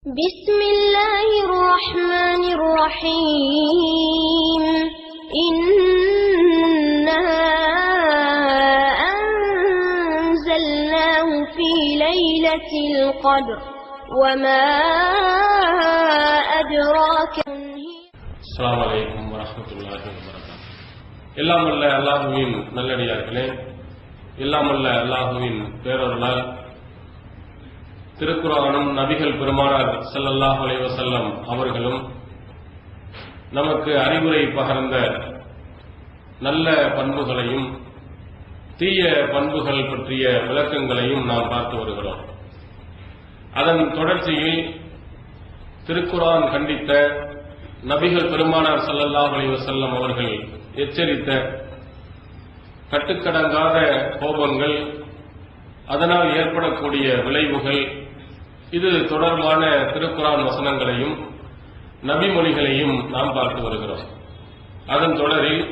بسم الله الرحمن الرحيم إنا أنزلناه في ليلة القدر وما أدراك. السلام عليكم ورحمة الله وبركاته. எல்லாம் வல்ல அல்லாஹுவின் நல்லடியார்களே, எல்லாம் வல்ல அல்லாஹுவின் பேரருளால் திருக்குர்ஆனும் நபிகள் பெருமானார் ஸல்லல்லாஹு அலைஹி வஸல்லம் அவர்களும் நமக்கு அறிவுரை பகர்ந்த நல்ல பண்புகளையும் தீய பண்புகள் பற்றிய விளக்கங்களையும் நாம் பார்த்து வருகிறோம். அதன் தொடர்ச்சியில் திருக்குர்ஆன் கண்டித்த, நபிகள் பெருமானார் ஸல்லல்லாஹு அலைஹி வஸல்லம் அவர்கள் எச்சரித்த கட்டுக்கடங்காத கோபங்கள், அதனால் ஏற்படக்கூடிய விளைவுகள், இது தொடர்பான திருக்குர்ஆன் வசனங்களையும் நபிமொழிகளையும் நாம் பார்த்து வருகிறோம். அதன் தொடரில்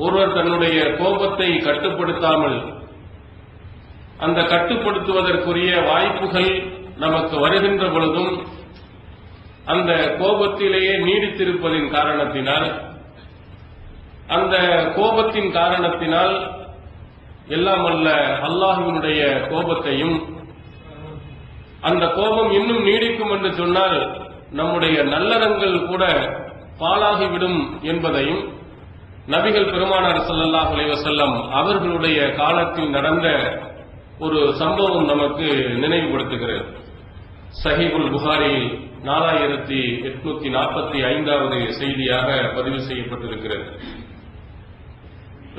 ஒருவர் தன்னுடைய கோபத்தை கட்டுப்படுத்தாமல் அந்த கட்டுப்படுத்துவதற்குரிய வாய்ப்புகள் நமக்கு வருகின்ற பொழுதும் அந்த கோபத்திலேயே நீடித்திருப்பதின் காரணத்தினால், அந்த கோபத்தின் காரணத்தினால் எல்லாம் வல்ல அல்லாஹ்வினுடைய கோபத்தையும், அந்த கோபம் இன்னும் நீடிக்கும் என்று சொன்னால் நம்முடைய நல்லறங்கள் கூட பாழாகிவிடும் என்பதையும் நபிகள் பெருமானார் ஸல்லல்லாஹு அலைஹி வஸல்லம் அவர்களுடைய காலத்தில் நடந்த ஒரு சம்பவம் நமக்கு நினைவுபடுத்துகிறது. சஹீஹுல் புகாரியில் 4845வது செய்தியாக பதிவு செய்யப்பட்டிருக்கிறது.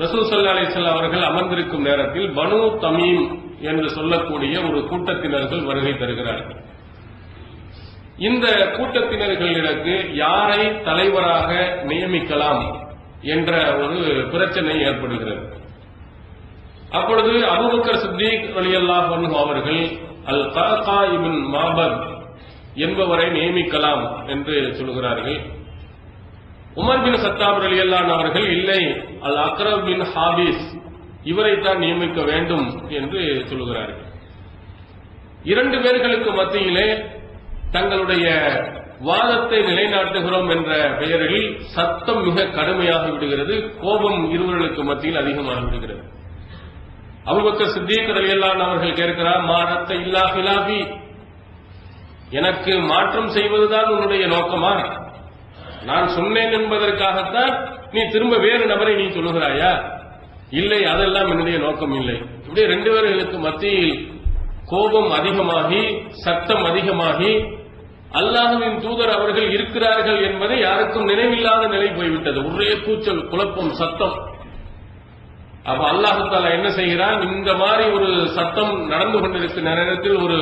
ரசூல் ஸல்லல்லாஹு அலைஹி வஸல்லம் அவர்கள் அமர்ந்திருக்கும் நேரத்தில் பனு தமீம் என்று சொல்லக்கூடிய ஒரு கூட்டத்தினர்கள் வருகை தருகிறார்கள். இந்த கூட்டத்தினர்களிடத்து யாரை தலைவராக நியமிக்கலாம் என்ற ஒரு பிரச்சனை ஏற்படுகிறது. அப்பொழுது அபூபக்கர் சித்தீக் ரலியல்லாஹு அன்ஹு அவர்கள் அல் கஅகா இப்னு மாபத் என்பவரை நியமிக்கலாம் என்று சொல்கிறார்கள். உமர் பின் கத்தாப் ரலியல்லாஹு அன்ஹு அவர்கள் இல்லை, அல் அக்ரப் பின் ஹாபிஸ் இவரைத்தான் நியமிக்க வேண்டும் என்று சொல்கிறார்கள். இரண்டு பேர்களுக்கு மத்தியிலே தங்களுடைய வாதத்தை நிலைநாட்டுகிறோம் என்ற பெயரில் சத்தம் மிக கடுமையாக விடுகிறது. கோபம் இருவர்களுக்கு மத்தியில் அதிகமாக விடுகிறது. அபூபக்கர் சித்தீக் ரலியல்லாஹு அன்ஹு அவர்கள் கேட்கிறார், மாரத்த இல்லா ஹிலாஃபி, எனக்கு மாற்றம் செய்வதுதான் உன்னுடைய நோக்கமா? நான் சொன்னேன் என்பதற்காகத்தான் நீ திரும்ப வேறு நபரை நீ சொல்லுகிறாயா? இல்லை, அதெல்லாம் என்னுடைய நோக்கம் இல்லை. இப்படி ரெண்டு பேர்களுக்கு மத்தியில் கோபம் அதிகமாகி சத்தம் அதிகமாகி அல்லாஹ்வின் தூதர் அவர்கள் இருக்கிறார்கள் என்பதை யாருக்கும் நினைவில்லாத நிலை போய்விட்டது. ஒரே கூச்சல், குழப்பம், சத்தம். அப்ப அல்லாஹ் தஆலா என்ன செய்கிறான்? இந்த மாதிரி ஒரு சத்தம் நடந்து கொண்டிருக்கிற நேரத்தில் ஒரு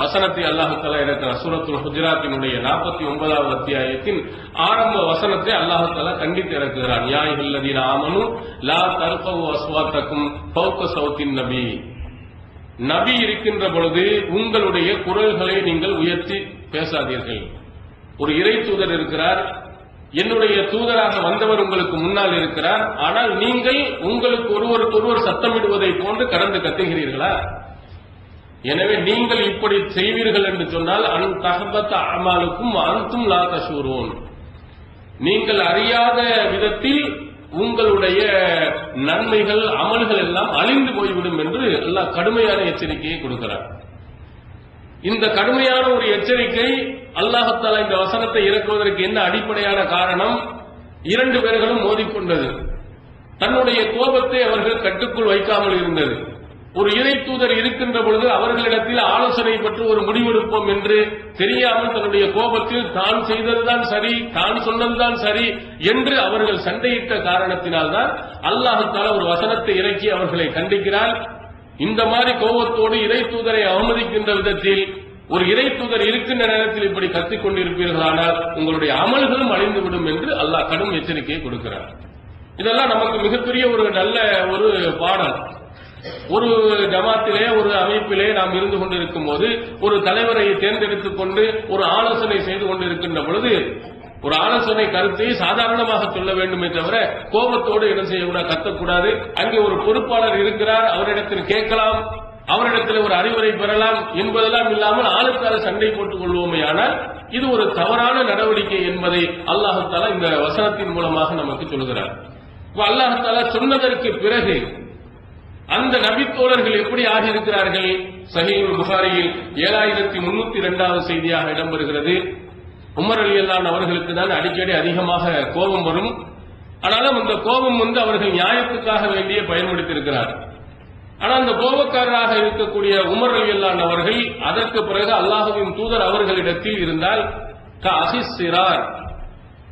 வசனத்தை அல்லாஹ் தஆலா இறக்கிறார். சூரத்துல் ஹுஜராத்தினுடைய 49வது அத்தியாயத்தின் ஆரம்ப வசனத்தை அல்லாஹ் தஆலா கண்டித்து இறக்குகிறான். யா அய்யுஹல்லதீன ஆமனு லா தர்ஃபஉ அஸ்வாத்தக்கும் ஃபௌக ஸௌத்தின் நபி. நபி இருக்கின்ற பொழுது உங்களுடைய குரல்களை நீங்கள் உயர்த்தி பேசாதீர்கள். ஒரு இறை தூதர் இருக்கிறார், என்னுடைய தூதராக வந்தவர் உங்களுக்கு முன்னால் இருக்கிறார். ஆனால் நீங்கள் உங்களுக்கு ஒருவருக்கொருவர் சத்தமிடுவதை போன்று கடந்து கத்துகிறீர்களா? எனவே நீங்கள் இப்படி செய்வீர்கள் என்று சொன்னால் அன் தஹபத அமாலுக்கும் அன்தும் லா தஷூரூன், நீங்கள் அறியாத விதத்தில் உங்களுடைய நன்மைகள் அமல்கள் எல்லாம் அழிந்து போய்விடும் என்று அல்லாஹ் கடுமையான எச்சரிக்கையை கொடுக்கிறார். இந்த கடுமையான ஒரு எச்சரிக்கை அல்லாஹ் தஆலா இந்த வசனத்தை இறக்குவதற்கு என்ன அடிப்படையான காரணம்? இரண்டு பேர்களும் மோதிக்கொண்டது. தன்னுடைய கோபத்தை அவர்கள் கட்டுக்குள் வைக்காமல் இருந்தது. ஒரு இறை தூதர் இருக்கின்ற பொழுது அவர்களிடத்தில் ஆலோசனை பெற்று ஒரு முடிவெடுப்போம் என்று தெரியாமல் தன்னுடைய கோபத்தில் தான் செய்ததுதான் சரி, தான் சொன்னதுதான் சரி என்று அவர்கள் சண்டையிட்ட காரணத்தினால்தான் அல்லாஹ் தஆலா ஒரு வசனத்தை இறக்கி அவர்களை கண்டிக்கிறார். இந்த மாதிரி கோபத்தோடு இறை தூதரை அவமதிக்கின்ற விதத்தில் ஒரு இறை தூதர் இருக்கின்ற நேரத்தில் இப்படி கத்திக் கொண்டிருப்பீர்களானால் உங்களுடைய அமல்களும் அழிந்துவிடும் என்று அல்லாஹ் கடும் எச்சரிக்கையை கொடுக்கிறார். இதெல்லாம் நமக்கு மிகப்பெரிய ஒரு நல்ல ஒரு பாடம். ஒரு ஜமாத்திலே, ஒரு அமைப்பிலே நாம் இருந்து கொண்டிருக்கும் போது ஒரு தலைவரை தேர்ந்தெடுத்துக் கொண்டு ஒரு ஆலோசனை செய்து கொண்டிருக்கின்ற பொழுது ஒரு ஆலோசனை கருத்தை சாதாரணமாக சொல்ல வேண்டுமே தவிர கோபத்தோடு என்ன செய்யக்கூடாது, கத்தக்கூடாது. அங்கே ஒரு பொறுப்பாளர் இருக்கிறார், அவரிடத்தில் கேட்கலாம். அவரிடத்தில் ஒரு அறிவுரை பெறலாம் என்பதெல்லாம் இல்லாமல் ஆளுக்காக சண்டை போட்டுக் கொள்வோமே. ஆனால் இது ஒரு தவறான நடவடிக்கை என்பதை அல்லாஹ் தஆலா இந்த வசனத்தின் மூலமாக நமக்கு சொல்கிறார். அல்லாஹ் தஆலா சொன்னதற்கு பிறகு அந்த நபித்தோழர்கள் எப்படி ஆகியிருக்கிறார்கள்? சஹீஹுல் புகாரியில் 7302வது செய்தியாக இடம்பெறுகிறது. உமர் ரலியல்லாஹு அவர்களுக்கு தான் அடிக்கடி அதிகமாக கோபம் வரும். ஆனாலும் அந்த கோபம் அவர்கள் நியாயத்துக்காக வேண்டிய பயன்படுத்தியிருக்கிறார். ஆனால் அந்த கோபக்காரராக இருக்கக்கூடிய உமர் ரலியல்லாஹு அவர்கள் அதற்கு பிறகு அல்லாஹ்வின் தூதர் அவர்களிடத்தில் இருந்தால் கஅஹிஸ்ஸிரார்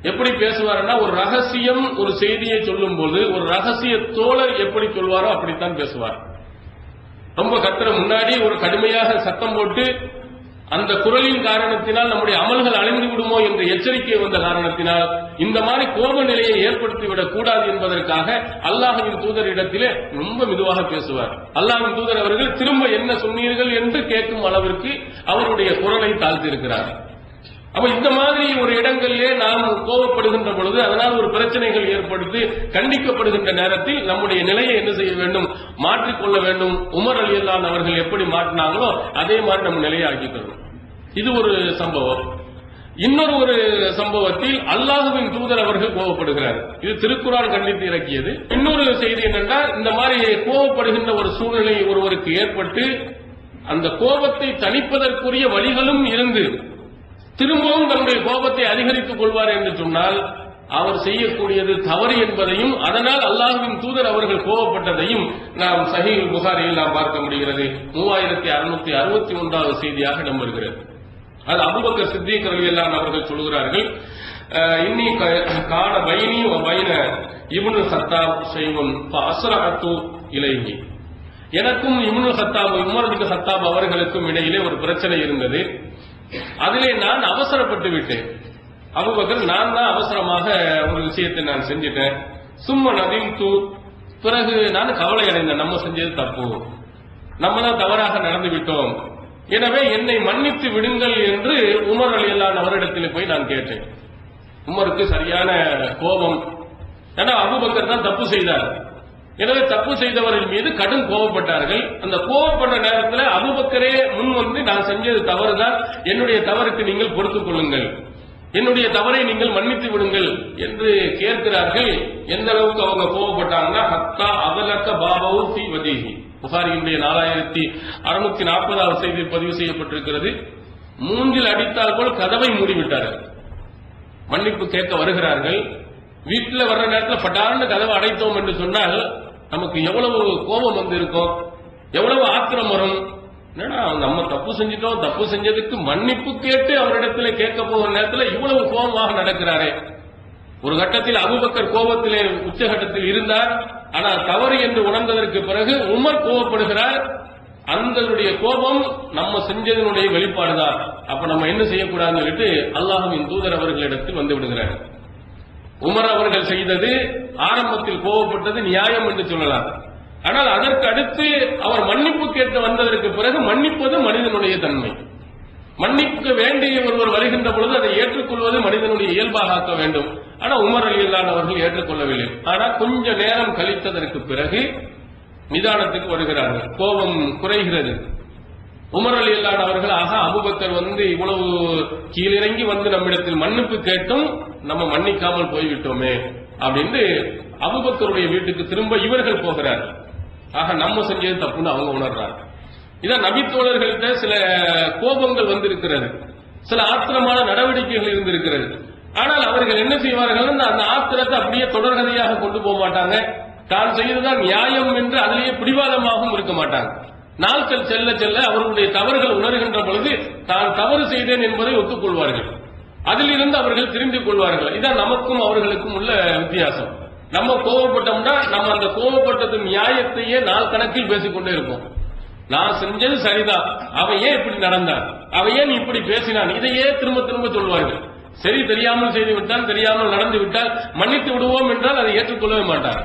எப்படி பேசுவார்னா, ஒரு ரகசியம் ஒரு செய்தியை சொல்லும் போது ஒரு ரகசிய தோழர் எப்படி சொல்வாரோ அப்படித்தான் பேசுவார். ரொம்ப கத்துற முன்னாடி ஒரு கடுமையாக சத்தம் போட்டு அந்த குரலின் காரணத்தினால் நம்முடைய அமல்கள் அழிந்து விடுமோ என்ற எச்சரிக்கை வந்த காரணத்தினால் இந்த மாதிரி கோப நிலையை ஏற்படுத்திவிடக் கூடாது என்பதற்காக அல்லாஹ்வின் தூதரிடத்திலே ரொம்ப மெதுவாக பேசுவார். அல்லாஹ்வின் தூதர் அவர்கள் திரும்ப என்ன சொன்னீர்கள் என்று கேட்கும் அளவிற்கு அவருடைய குரலை தாழ்த்தியிருக்கிறார். அப்ப இந்த மாதிரி ஒரு இடங்களிலே நாம் கோபப்படுகின்ற பொழுது அதனால் ஒரு பிரச்சனைகள் ஏற்படுத்தி கண்டிக்கப்படுகின்ற நேரத்தில் நம்முடைய நிலையை என்ன செய்ய வேண்டும்? மாற்றிக்கொள்ள வேண்டும். உமர் ரலியல்லாஹு அவர்கள் எப்படி மாற்றினாங்களோ அதே மாதிரி நம்ம நிலையை ஆக்கிக்கணும். இது ஒரு சம்பவம். இன்னொரு சம்பவத்தில் அல்லாஹ்வின் தூதர் அவர்கள் கோபப்படுகிறார். இது திருக்குர்ஆன் கண்டித்து இறக்கியது. இன்னொரு செய்தி என்னன்னா, இந்த மாதிரி கோபப்படுகின்ற ஒரு சூழ்நிலை ஒருவருக்கு ஏற்பட்டு அந்த கோபத்தை தணிப்பதற்குரிய வழிகளும் இருந்து திரும்பவும் தன்னுடைய கோபத்தை அதிகரித்துக் கொள்வார் என்று சொன்னால் அவர் செய்யக்கூடியது தவறு என்பதையும் அதனால் அல்லாஹ்வின் தூதர் அவர்கள் கோபப்பட்டதையும் நாம் சஹீஹுல் புகாரியில் நாம் பார்க்க முடிகிறது. 3661வது செய்தியாக இடம்பெறுகிறது. அது அபூபக்கர் சித்தீக் ரலியல்லாஹு அவர்கள் சொல்கிறார்கள், இன்னி கான பைனி வ பைன இப்னுல் கத்தாப் ஷைஉன் ஃபஅஸ்ரஅது இலைஹி. எனக்கும் இப்னுல் கத்தாப் உமர் பின் கத்தாப் அவர்களுக்கும் இடையிலே ஒரு பிரச்சனை இருந்தது. அதிலே நான் அவசரப்பட்டு விட்டேன். அபூபக்கர், நான் தான் அவசரமாக ஒரு விஷயத்தை நான் செஞ்சிட்டேன். சும்மா நதிம்து, பிறகு நான் கவலை அடைந்தேன். நம்ம செஞ்சது தப்பு, நம்ம தான் தவறாக நடந்து விட்டோம், எனவே என்னை மன்னித்து விடுங்கள் என்று உமர் ரலியல்லாஹு அவரிடத்தில் போய் நான் கேட்டேன். உமருக்கு சரியான கோபம். ஏன்னா அபூபக்கர் தான் தப்பு செய்தார். எனவே தப்பு செய்தவர்கள் மீது கடும் கோபப்பட்டார்கள். அந்த கோபப்பட்ட நேரத்தில் அபூபக்கரே முன் வந்து நான் செஞ்சது தவறுதான், என்னுடைய தவறுக்கு நீங்கள் பொறுத்துக் கொள்ளுங்கள், என்னுடைய தவறை நீங்கள் மன்னித்து விடுங்கள் என்று கேட்கிறார்கள். எந்த அளவுக்கு அவங்க கோபப்பட்டாங்கன்னா, ஹத்தா அதலக்க பாபவு ஃபீ வஜீஹி. புகாரியுடைய 4640வது செய்தி பதிவு செய்யப்பட்டிருக்கிறது. மூஞ்சில் அடித்தால் போல் கதவை மூடிவிட்டார்கள். மன்னிப்பு கேட்க வருகிறார்கள். வீட்டில் வர்ற நேரத்தில் பட்டார்னு கதவை அடைத்தோம் என்று சொன்னால் நமக்கு எவ்வளவு கோபம் வந்து இருக்கும், எவ்வளவு ஆத்திரம் வரும். என்னடா நம்ம தப்பு செஞ்சிட்டோம், தப்பு செஞ்சதுக்கு மன்னிப்பு கேட்டு அவரிடத்துல கேட்க போகிற நேரத்தில் இவ்வளவு கோபமாக நடக்கிறாரே. ஒரு கட்டத்தில் அபூபக்கர் கோபத்திலே உச்சகட்டத்தில் இருந்தார். ஆனால் தவறு என்று உணர்ந்ததற்கு பிறகு உமர் கோபப்படுகிறார். அந்த கோபம் நம்ம செஞ்சதனுடைய வெளிப்பாடுதான். அப்ப நம்ம என்ன செய்யக்கூடாதுன்னு சொல்லிட்டு அல்லாஹ்வின் தூதர் அவர்களிடத்தில் வந்து விடுகிறார். உமர் அவர்கள் செய்தது ஆரம்பத்தில் கோபப்பட்டது நியாயம் என்று சொல்லலாம். ஆனால் அதற்கு அடுத்து அவர் மன்னிப்பு கேட்டு வந்ததற்கு பிறகு மன்னிப்பது மனிதனுடைய தன்மை. மன்னிக்க வேண்டிய ஒருவர் வருகின்ற பொழுது அதை ஏற்றுக்கொள்வது மனிதனுடைய இயல்பாக ஆக்க வேண்டும். ஆனால் உமர் ரலியல்லாஹு அவர்கள் ஏற்றுக்கொள்ளவில்லை. ஆனால் கொஞ்ச நேரம் கழித்ததற்கு பிறகு நிதானத்துக்கு வருகிறார்கள். கோபம் குறைகிறது. உமர் ரலியல்லாஹு அவர்கள் அபூபக்கர் வந்து இவ்வளவு கீழிறங்கி வந்து நம்மிடத்தில் மன்னிப்பு கேட்டும் நம்ம மன்னிக்காமல் போய்விட்டோமே அப்படின்னு அபூபக்கருடைய வீட்டுக்கு திரும்ப இவர்கள் போகிறார்கள். நம்ம செஞ்சது தப்புன்னு அவங்க உணர்றாங்க. இதான் நபித்தோழர்கள்ட்ட சில கோபங்கள் வந்திருக்கிறது, சில ஆத்திரமான நடவடிக்கைகள் இருந்திருக்கிறது. ஆனால் அவர்கள் என்ன செய்வார்கள், அந்த ஆத்திரத்தை அப்படியே தொடர்கதையாக கொண்டு போக மாட்டாங்க. தான் செய்ததுதான் நியாயம் என்று அதிலேயே பிடிவாதமாகவும் இருக்க மாட்டாங்க. நாட்கள் செல்ல செல்ல அவர்களுடைய தவறுகள் உணர்கின்ற பொழுது தான் தவறு செய்தேன் என்பதை ஒத்துக்கொள்வார்கள். அதிலிருந்து அவர்கள் தெரிந்து கொள்வார்கள். இதான் நமக்கும் அவர்களுக்கும் உள்ள வித்தியாசம். நம்ம கோபப்பட்டோம்னா நம்ம அந்த கோபப்பட்டது நியாயத்தையே நாள் கணக்கில் பேசிக்கொண்டே இருப்போம். நான் செஞ்சது சரிதான், அவன் ஏன் இப்படி நடந்தான், அவன் ஏன் இப்படி பேசினான், இதையே திரும்ப திரும்ப சொல்வார்கள். சரி, தெரியாமல் செய்து விட்டால், தெரியாமல் நடந்து விட்டால் மன்னித்து விடுவோம் என்றால் அதை ஏற்றுக்கொள்ளவே மாட்டார்.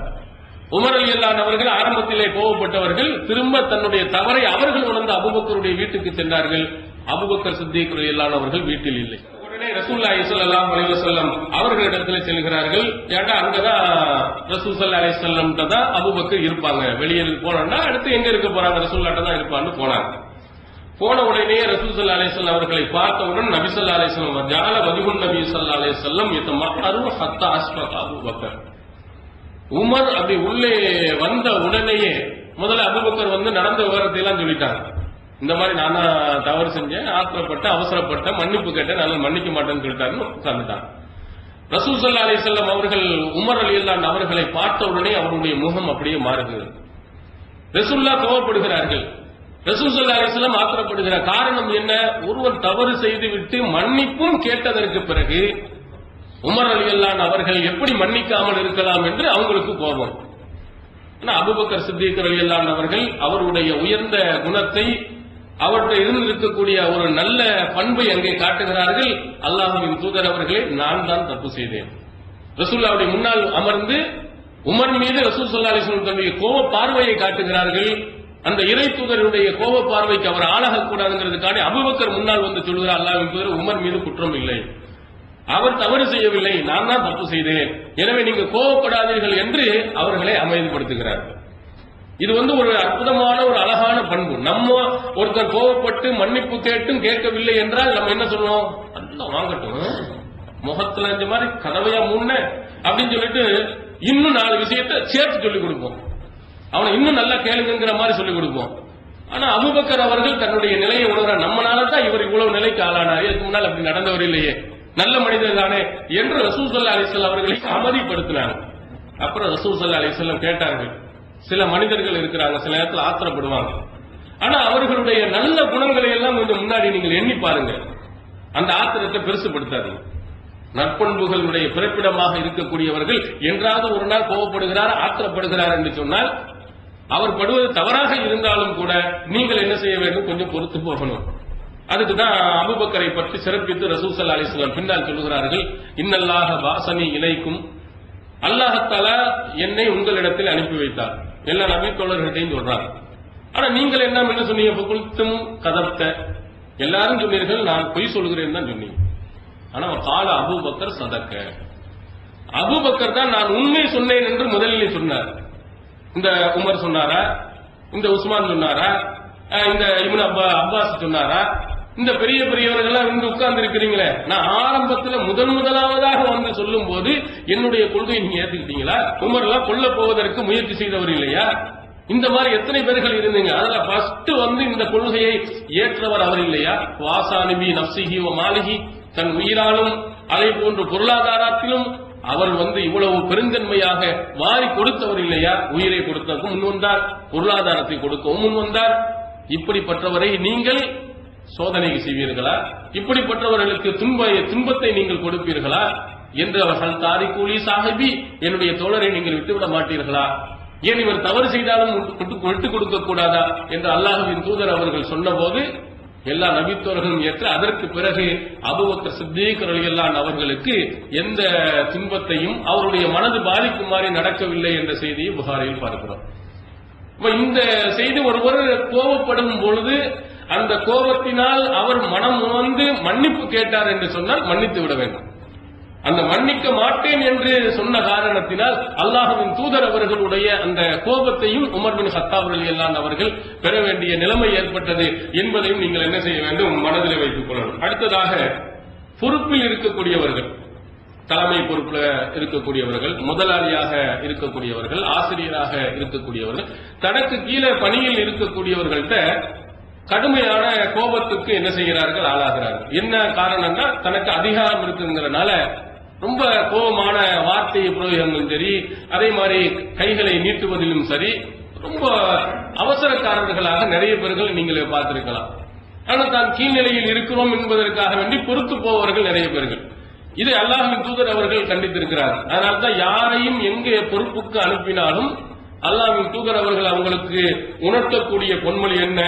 உமர் ரலியல்லாஹு அவர்கள் ஆரம்பத்திலே கோபப்பட்டவர்கள் திரும்ப தன்னுடைய தவறை அவர்கள் உணர்ந்த அபூபக்கருடைய வீட்டுக்கு சென்றார்கள். அபூபக்கர் சித்தீக் ரலியல்லாஹு அவர்கள் வீட்டில் இல்லை. உடனே ரசூலுல்லாஹி ஸல்லல்லாஹு அலைஹி வஸல்லம் அவர்களிடத்தில் செல்கிறார்கள். ஏண்டா அங்கதான் ரசூல் ஸல்லல்லாஹு அலைஹி வஸல்லம் தான் அபூபக்கர் இருப்பாங்க. வெளியே போனா அடுத்து எங்க இருக்க போறாங்க, ரசூலுல்லாஹ் தான் இருப்பான்னு போனாங்க. போன உடனே ரசூல் ஸல்லல்லாஹு அலைஹி வஸல்லம் அவர்களை பார்த்தவுடன் நபி ஸல்லல்லாஹு அலைஹி வஸல்லம் ஜஅல வஜ்ஹுன் நபி ஸல்லல்லாஹு அலைஹி வஸல்லம் யதமஹரு ஹத்தா அஸ்பக அபூபக்கர். உமர் அப்படி உள்ளே வந்த உடனேயே முதல்ல அபூபக்கர் வந்து நடந்த விவரத்தை எல்லாம் சொல்லிட்டாங்க. இந்த மாதிரி நான் தவறு செஞ்சேன், ஆத்திரப்பட்ட அவசரப்பட்ட மன்னிப்பு கேட்டேன், நான் மன்னிக்க மாட்டேன்னு சொல்லிட்டாருன்னு உட்கார்ந்துட்டாங்க. ரசூல் ஸல்லல்லாஹு அலைஹி வஸல்லம் அவர்கள் உமர் ரலியல்லாஹு அன்ஹு அவர்களை பார்த்த உடனே அவருடைய முகம் அப்படியே மாறுகிறது. ரசூலுல்லாஹ் கோபப்படுகிறார்கள். ரசூல் ஸல்லல்லாஹு அலைஹி வஸல்லம் ஆத்திரப்படுகிற காரணம் என்ன? ஒருவர் தவறு செய்துவிட்டு மன்னிப்பும் கேட்டதற்கு பிறகு உமர் ரலியல்லாஹு அன்ஹு அவர்கள் எப்படி மன்னிக்காமல் இருக்கலாம் என்று அவங்களுக்கு கோபம். அபூபக்கர் சித்திக் ரலியல்லாஹு அன்ஹு அவர்கள் அவருடைய உயர்ந்த குணத்தை, அவர்கிட்ட இருந்து இருக்கக்கூடிய ஒரு நல்ல பண்பை அங்கே காட்டுகிறார்கள். அல்லாஹ்வின் தூதர் அவர்களே, நான் தான் தப்பு செய்தேன். ரசூலுல்லாஹ்வுடைய முன்னால் அமர்ந்து உமர் மீது ரசூல் ஸல்லல்லாஹு அலைஹி வஸல்லம் தன்னுடைய கோப பார்வையை காட்டுகிறார்கள். அந்த இறை தூதருடைய கோப பார்வைக்கு அவர் ஆளாகக்கூடாதுங்கிறதுக்காக அபூபக்கர் முன்னால் வந்து சொல்கிறார், அல்லாஹ்வின் தூதர், உமர் மீது குற்றம் இல்லை, அவர் தவறு செய்யவில்லை, நான் தான் தப்பு செய்தேன், எனவே நீங்க கோபப்படாதீர்கள் என்று அவர்களை அமைதிப்படுத்துகிறார். இது ஒரு அற்புதமான ஒரு அழகான பண்பு. நம்ம ஒருத்தர் கோபப்பட்டு மன்னிப்பு கேட்டும் கேட்கவில்லை என்றால் நம்ம என்ன சொல்லுவோம்? நல்லா வாங்கட்டும், முகத்துல இந்த மாதிரி கதவையா முன்ன அப்படின்னு சொல்லிட்டு இன்னும் 4 விஷயத்தை சேர்த்து சொல்லிக் கொடுப்போம். அவனை இன்னும் நல்லா கேளுங்கிற மாதிரி சொல்லிக் கொடுப்போம். ஆனா அபூபக்கர் அவர்கள் தன்னுடைய நிலையை உணர்ற, நம்மனால தான் இவர் இவ்வளவு நிலைக்கு ஆளானார், இதுக்கு முன்னால் அப்படி நடந்தவர் இல்லையே, நல்ல மனிதர் தானே என்று ரசூல் ஸல்லல்லாஹு அலைஹி வஸல்லம் அவர்களை அமைதிப்படுத்தினார். அப்புறம் ரசூல் ஸல்லல்லாஹு அலைஹி வஸல்லம் கேட்டார்கள், சில மனிதர்கள் இருக்கிறாங்க, சில நேரத்தில் ஆத்திரப்படுவாங்க, ஆனா அவர்களுடைய நல்ல குணங்களை எல்லாம் கொஞ்சம் முன்னாடி நீங்கள் எண்ணி பாருங்க, அந்த ஆத்திரத்தை பெருசுபடுத்தாதீங்க. நற்பண்புகளுடைய பிறப்பிடமாக இருக்கக்கூடியவர்கள் என்றாவது ஒரு நாள் கோபப்படுகிறார், ஆத்திரப்படுகிறார் என்று சொன்னால் அவர் படுவது தவறாக இருந்தாலும் கூட நீங்கள் என்ன செய்ய வேண்டும்? கொஞ்சம் பொறுத்து போகணும். அதுக்குதான் அபூபக்கரை பற்றி சிறப்பித்து ரசூல் ஸல்லல்லாஹு அலைஹி வஸல்லம் பின்னால் சொல்லுகிறார்கள், இன்னல்லாஹ பாஸனி இலைக்கும், அல்லாஹ் தஆலா என்னை உங்களிடத்தில் அனுப்பி வைத்தார். எல்லா நபி தோழர்களையும் சொல்றாங்க. ஆனா நீங்கள் என்ன சொன்னீங்க? ஃபகுல்தும் கதப்த, எல்லாரும் சொன்னீர்கள் நான் பொய் சொல்கிறேன் தான் சொன்னீங்க. ஆனா கால அபூபக்கர் சதக்க, அபூபக்கர் தான் நான் உண்மை சொன்னேன் என்று முதலில் சொன்னார். இந்த உமர் சொன்னாரா, இந்த உஸ்மான் சொன்னாரா, இந்த இப்னு அப்பாஸ் சொன்னாரா, இந்த பெரிய பெரியவர்கள் இங்கு உட்கார்ந்து இருக்கிறீங்களே, நான் ஆரம்பத்தில் முதலாவதாக வந்து சொல்லும் போது என்னுடைய கொள்கையை நீங்க ஏத்துக்கிட்டீங்களா? உமர் எல்லாம் கொல்ல போவதற்கு முயற்சி செய்தவர் இல்லையா? இந்த மாதிரி எத்தனை பேர்கள் இருந்தீங்க, அதுல ஃபர்ஸ்ட் வந்து இந்த கொள்கையை ஏற்றவர் அவர் இல்லையா? வாசானிபி நப்சிஹி வ மாலிஹி, தன் உயிராலும் அதை போன்ற பொருளாதாரத்திலும் அவர் இவ்வளவு பெருந்தன்மையாக வாரி கொடுத்தவர் இல்லையா? உயிரை கொடுத்ததற்கு முன் வந்தார், பொருளாதாரத்தை கொடுக்கவும் முன் வந்தார். இப்படிப்பட்டவரை நீங்கள் சோதனைக்கு செய்வீர்களா? இப்படிப்பட்டவர்களுக்கு துன்பத்தை நீங்கள் கொடுப்பீர்களா என்று அவர்கள் தாரிகூலி சாஹிபி, என்னுடைய தோழரை நீங்கள் விட்டுவிட மாட்டீர்களா? ஏன் இவர் தவறு செய்தாலும் விட்டுக் கொடுக்க கூடாதா என்று அல்லாஹ்வின் தூதர் அவர்கள் சொன்னபோது எல்லா நபித்தோர்களும் ஏற்று அதற்கு பிறகு அபூபக்கர் சித்தீக் ரலியல்லாஹு அன்ஹு அவர்களுக்கு எந்த துன்பத்தையும் அவருடைய மனது பாதிக்குமாறு நடக்கவில்லை என்ற செய்தியை புகாரில் பார்க்கிறோம். இந்த செய்தி, ஒருவர் கோபப்படும் பொழுது அந்த கோபத்தினால் அவர் மனம் உணர்ந்து மன்னிப்பு கேட்டார் என்று சொன்னால் மன்னித்து விட வேண்டும். அந்த மன்னிக்க மாட்டேன் என்று சொன்ன காரணத்தினால் அல்லாஹ்வின் தூதர் அவர்களுடைய அந்த கோபத்தையும் உமர் பின் கத்தாப் ரலியல்லாஹு அன்ஹு அவர்கள் பெற வேண்டிய நிலைமை ஏற்பட்டது என்பதையும் நீங்கள் என்ன செய்ய வேண்டும்? மனதில் வைத்துக் கொள்ளணும். அடுத்ததாக, பொறுப்பில் இருக்கக்கூடியவர்கள், தலைமை பொறுப்புல இருக்கக்கூடியவர்கள், முதலாளியாக இருக்கக்கூடியவர்கள், ஆசிரியராக இருக்கக்கூடியவர்கள், தனக்கு கீழே பணியில் இருக்கக்கூடியவர்கள்ட்ட கடுமையான கோபத்துக்கு என்ன செய்கிறார்கள்? ஆளாகிறார்கள். என்ன காரணம்னா, தனக்கு அதிகாரம் இருக்குங்கிறனால ரொம்ப கோபமான வார்த்தை பிரயோகங்களும் சரி, அதே மாதிரி கைகளை நீட்டுவதிலும் சரி, ரொம்ப அவசரக்காரர்களாக நிறைய பேர்கள் நீங்கள் பார்த்திருக்கலாம். ஆனால் தான் கீழ்நிலையில் இருக்கிறோம் என்பதற்காக வேண்டி பொறுத்து போவர்கள் நிறைய பேர்கள். இதை அல்லாஹ்வின் தூதர் அவர்கள் கண்டித்திருக்கிறார். அதனால்தான் யாரையும் எங்கே பொறுப்புக்கு அனுப்பினாலும் அல்லாஹ்வின் தூதர் அவர்கள் அவங்களுக்கு உணர்த்தக்கூடிய பொன்மொழி என்ன?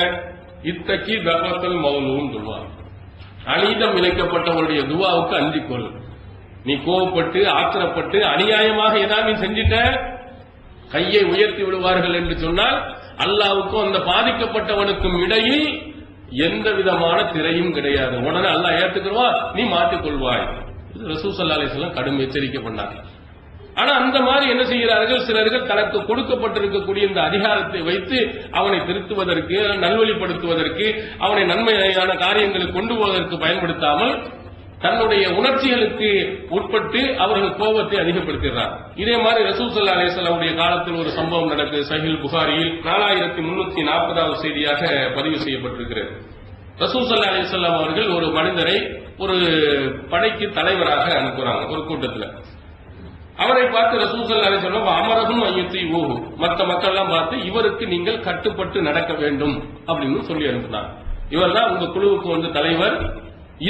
இத்தக்கி தவத்தல் மௌலூம் சொல்வார். அநீதம் இழைக்கப்பட்டவருடைய துவாவுக்கு அஞ்சிக்கொள். நீ கோபப்பட்டு ஆத்திரப்பட்டு அநியாயமாக ஏதாவது நீ செஞ்சிட்ட, கையை உயர்த்தி விடுவார்கள் என்று சொன்னால் அல்லாஹ்வுக்கும் அந்த பாதிக்கப்பட்டவனுக்கும் இடையில் எந்த விதமான திரையும் கிடையாது. உடனே அல்லாஹ் ஏத்துக்குவா, நீ மாட்டிக்கொள்வாய். ரசூல் ஸல்லல்லாஹு அலைஹி வஸல்லம் கடும் எச்சரிக்கை பண்ணாங்க. ஆனா அந்த மாதிரி என்ன செய்கிறார்கள், சிலர்கள் தனக்கு கொடுக்கப்பட்டிருக்கக்கூடிய இந்த அதிகாரத்தை வைத்து அவனை திருத்துவதற்கு, நல்வழிப்படுத்துவதற்கு, அவனை நன்மையான காரியங்களுக்கு கொண்டு போவதற்கு பயன்படுத்தாமல் தன்னுடைய உணர்ச்சிகளுக்கு உட்பட்டு அவர்கள் கோபத்தை அதிகப்படுத்துகிறார். இதே மாதிரி ரசூல் ஸல்லல்லாஹு அலைஹி வஸல்லம் காலத்தில் ஒரு சம்பவம் நடக்குது. சஹீஹ் புகாரியில் 4340வது செய்தியாக பதிவு செய்யப்பட்டிருக்கிறது. ரசூல் ஸல்லல்லாஹு அலைஹி வஸல்லம் அவர்கள் ஒரு மனிதரை ஒரு படைக்கு தலைவராக அனுப்புறாங்க ஒரு கூட்டத்தில். அவரை பார்த்து ரசூல் ஸல்லல்லாஹு அலைஹி வஸல்லம் அமரஹும் அய்யுதீஹு, மற்ற மக்கள் எல்லாம் பார்த்து இவருக்கு நீங்கள் கட்டுப்பட்டு நடக்க வேண்டும் அப்படின்னு சொல்லி அனுப்பினார். இவர்தான் உங்க குழுவுக்கு வந்து தலைவர்,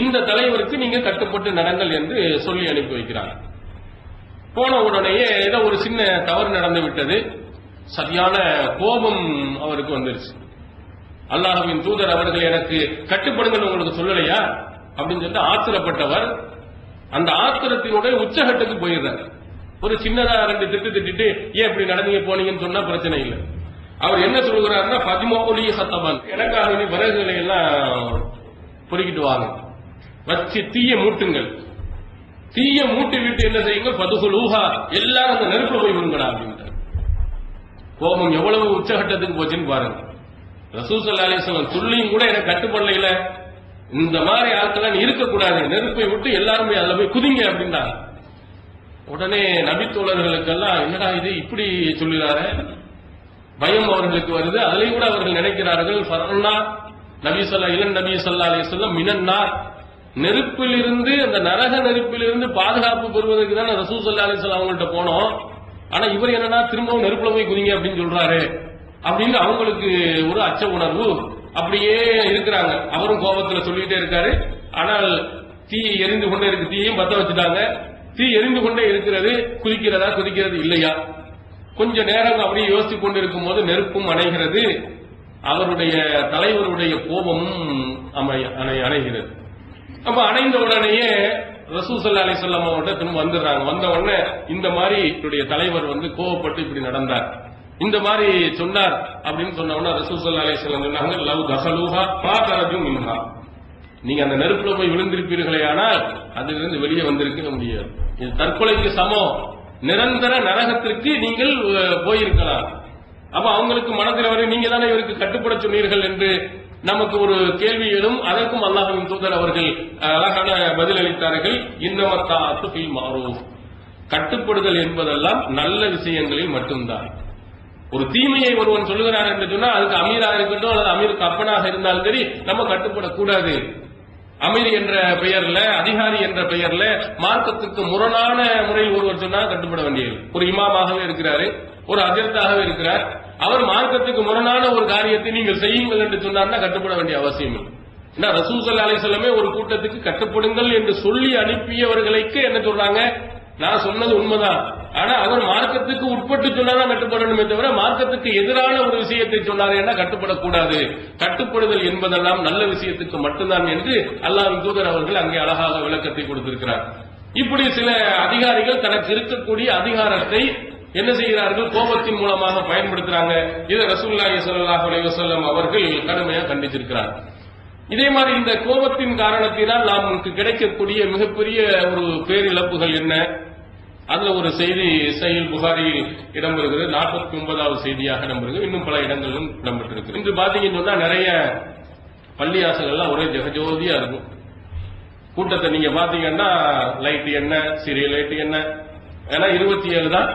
இந்த தலைவருக்கு நீங்க கட்டுப்பட்டு நடங்கள் என்று சொல்லி அனுப்பி வைக்கிறாங்க. போன உடனேயே ஏதோ ஒரு சின்ன தவறு நடந்து விட்டது. சரியான கோபம் அவருக்கு வந்துருச்சு. அல்லாஹ்வின் தூதர் அவர்கள் எனக்கு கட்டுப்படுங்கள் உங்களுக்கு சொல்லலையா அப்படின்னு சொல்லிட்டு ஆத்திரப்பட்டவர் அந்த ஆத்திரத்தினுடைய உச்சகட்டுக்கு போயிடுறார். ஒரு சின்னதா 2 திட்டிட்டு ஏன் இப்படி நடந்தீங்க போனீங்கன்னு சொன்னா பிரச்சனை இல்லை. அவர் என்ன சொல்கிறாருன்னா, ஃபஜ்மௌலி ஹத்தபன், எனக்காக நீ விறகுகளை எல்லாம் பொறுக்கிட்டு வாங்க, வச்சு தீய மூட்டுங்கள், தீய மூட்டி விட்டு என்ன செய்யுங்க, பதுகுலூஹா, எல்லாரும் அந்த நெருப்பு போய் விடுங்கடா அப்படின்ட்டு. கோபம் எவ்வளவு உச்சகட்டத்துக்கு போச்சுன்னு பாருங்க. ரசூல் ஸல்லல்லாஹு அலைஹி வஸல்லம் சொல்லியும் கூட எனக்கு கட்டுப்படல, இந்த மாதிரி ஆட்கள் இருக்கக்கூடாது, நெருப்பை விட்டு எல்லாரும் போய் அதுல போய் குதிங்க அப்படின்றாங்க. உடனே நபித்தோழர்களுக்கெல்லாம் என்னடா இது இப்படி சொல்லுறாரு, பயம் அவர்களுக்கு வருது. அதிலையும் கூட அவர்கள் நினைக்கிறார்கள், ஃபர்னா நபி ஸல்லல்லாஹு அலைஹி வஸல்லம் மினன்னார், நெருப்பிலிருந்து, அந்த நரக நெருப்பிலிருந்து பாதுகாப்பு பெறுவதற்கு தான் ரசூல் ஸல்லல்லாஹு அலைஹி வஸல்லம் அவங்கள்ட்ட போனோம். ஆனா இவர் என்னன்னா திரும்பவும் நெருப்புல போய் குதிங்க அப்படின்னு சொல்றாரு அப்படின்னு அவங்களுக்கு ஒரு அச்ச உணர்வு அப்படியே இருக்கிறாங்க. அவரும் கோபத்துல சொல்லிட்டே இருக்காரு. ஆனால் தீ எரிந்து கொண்டே இருக்கு, தீயையும் பத்த வச்சுட்டாங்க. தீ எரிந்து கொண்டே இருக்கிறது, குதிக்கிறது இல்லையா? கொஞ்ச நேரம் அப்படியே யோசித்துக் கொண்டிருக்கும் போது நெருப்பும் அணைகிறது, அவருடைய தலைவருடைய கோபமும் அணைகிறது. அப்ப அணைந்த உடனேயே ரசூல் ஸல்லல்லாஹு அலைஹி வஸல்லம் அவர்கிட்ட திரும்ப வந்துடுறாங்க. வந்த உடனே இந்த மாதிரி என்னுடைய தலைவர் வந்து கோபப்பட்டு இப்படி நடந்தார், இந்த மாதிரி சொன்னார் அப்படின்னு சொன்ன உடனே ரசூல் ஸல்லல்லாஹு அலைஹி வஸல்லம் சொன்னாங்க, லவ் தஹலூஹா ஃபா தரஜு மின்ஹா, நீங்க அந்த நெருப்புல போய் விழுந்திருப்பீர்களே ஆனால் அதிலிருந்து வெளியே வந்திருக்க முடியாது. இது தற்கொலைக்கு சமம், நிரந்தர நரகத்திற்கு நீங்கள் போயிருக்கலாம். அப்ப அவங்களுக்கு மனதில் வரை நீங்க தானே இவருக்கு கட்டுப்பட சொன்னீர்கள் என்று நமக்கு ஒரு கேள்வி எழும். அதற்கும் அல்லாஹ்வின் தூதர் அவர்கள் அழகான பதில் அளித்தார்கள். இன்னமத்தாத்து ஃபில் மஅரூஃப், கட்டுப்படுதல் என்பதெல்லாம் நல்ல விஷயங்களில் மட்டும்தான். ஒரு தீமையை ஒருவன் சொல்லுகிறார் என்று சொன்னா அதுக்கு அமீராக இருக்கட்டும் அல்லது அமீருக்கு அப்பனாக இருந்தாலும் சரி நம்ம கட்டுப்படக்கூடாது. அமீர் என்ற பெயர்ல, அதிகாரி என்ற பெயர்ல மார்க்கத்துக்கு முரணான முறையில் ஒருவர் சொன்னா கட்டுப்பட வேண்டியது. ஒரு இமாமாகவே இருக்கிறாரு, ஒரு அஜர்த்தாகவே இருக்கிறார், அவர் மார்க்கத்துக்கு முரணான ஒரு காரியத்தை நீங்கள் செய்யுங்கள் என்று சொன்னார்னா கட்டுப்பட வேண்டிய அவசியம் இல்லை. ரசூல் ஸல்லல்லாஹு அலைஹி வஸல்லம் ஒரு கூட்டத்துக்கு கட்டுப்படுங்கள் என்று சொல்லி அனுப்பியவர்களுக்கு என்ன சொல்றாங்க, நான் சொன்னது உண்மைதான், ஆனா அவர் மார்க்கத்துக்கு உட்பட்டு சொன்னாதான் கட்டுப்படணுமே தவிர மார்க்கத்துக்கு எதிரான ஒரு விஷயத்தை சொன்னாரேன்னா கட்டுப்படக்கூடாது. கட்டுப்படுதல் என்பதெல்லாம் நல்ல விஷயத்துக்கு மட்டும்தான் என்று அல்லாஹ்வின் தூதர் அவர்கள் அங்கே அழகாக விளக்கத்தை கொடுத்திருக்கிறார். இப்படி சில அதிகாரிகள் தனக்கு இருக்கக்கூடிய அதிகாரத்தை என்ன செய்கிறார்கள், கோபத்தின் மூலமாக பயன்படுத்துறாங்க. இதை ரசூலுல்லாஹி ஸல்லல்லாஹு அலைஹி வஸல்லம் அவர்கள் கடுமையாக கண்டிச்சிருக்கிறார். இதே மாதிரி இந்த கோபத்தின் காரணத்தினால் நமக்கு கிடைக்கக்கூடிய மிகப்பெரிய ஒரு பேரிழப்புகள் என்ன, அதுல ஒரு செய்தி சஹீஹ் புகாரியில் இடம்பெறுகிறது, 49வது செய்தியாக இடம்பெறுகிறது, இன்னும் பல இடங்களிலும் இடம்பெற்றிருக்கு. இன்று பாத்தீங்கன்னு சொன்னா நிறைய பள்ளியாசங்கள்லாம் ஒரே ஜெகஜோதியா இருக்கும். கூட்டத்தை நீங்க பாத்தீங்கன்னா லைட் என்ன, சீரியல் லைட் என்ன, ஏன்னா 27 தான்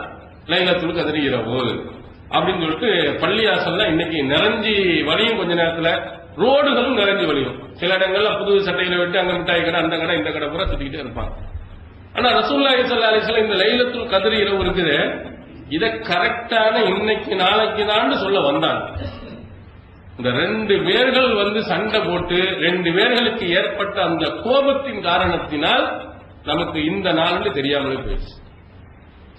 லைலத்துல் கத்ர் இரவு அப்படின்னு சொல்லிட்டு பள்ளியாசல்ல இன்னைக்கு நிறைஞ்சி வழியும், கொஞ்ச நேரத்துல ரோடுகளும் நிறைஞ்சு வழியும். சில இடங்கள்ல புது சட்டையில விட்டு அங்க மிட்டாய் கடை, அந்த கடை, இந்த கடை பூரா சுத்திக்கிட்டே இருப்பாங்க. ஆனா ரசூலுல்லாஹி ஸல்லல்லாஹு அலைஹி வஸல்லம் இந்த லைலத்துல் கத்ர் இரவு இருக்குது, இத கரெக்டான இன்னைக்கு நாளைக்கு தான் சொல்ல வந்தாங்க. இந்த 2 பேர்கள் வந்து சண்டை போட்டு 2 பேர்களுக்கு ஏற்பட்ட அந்த கோபத்தின் காரணத்தினால் நமக்கு இந்த நாள் தெரியாமலே போயிடுச்சு.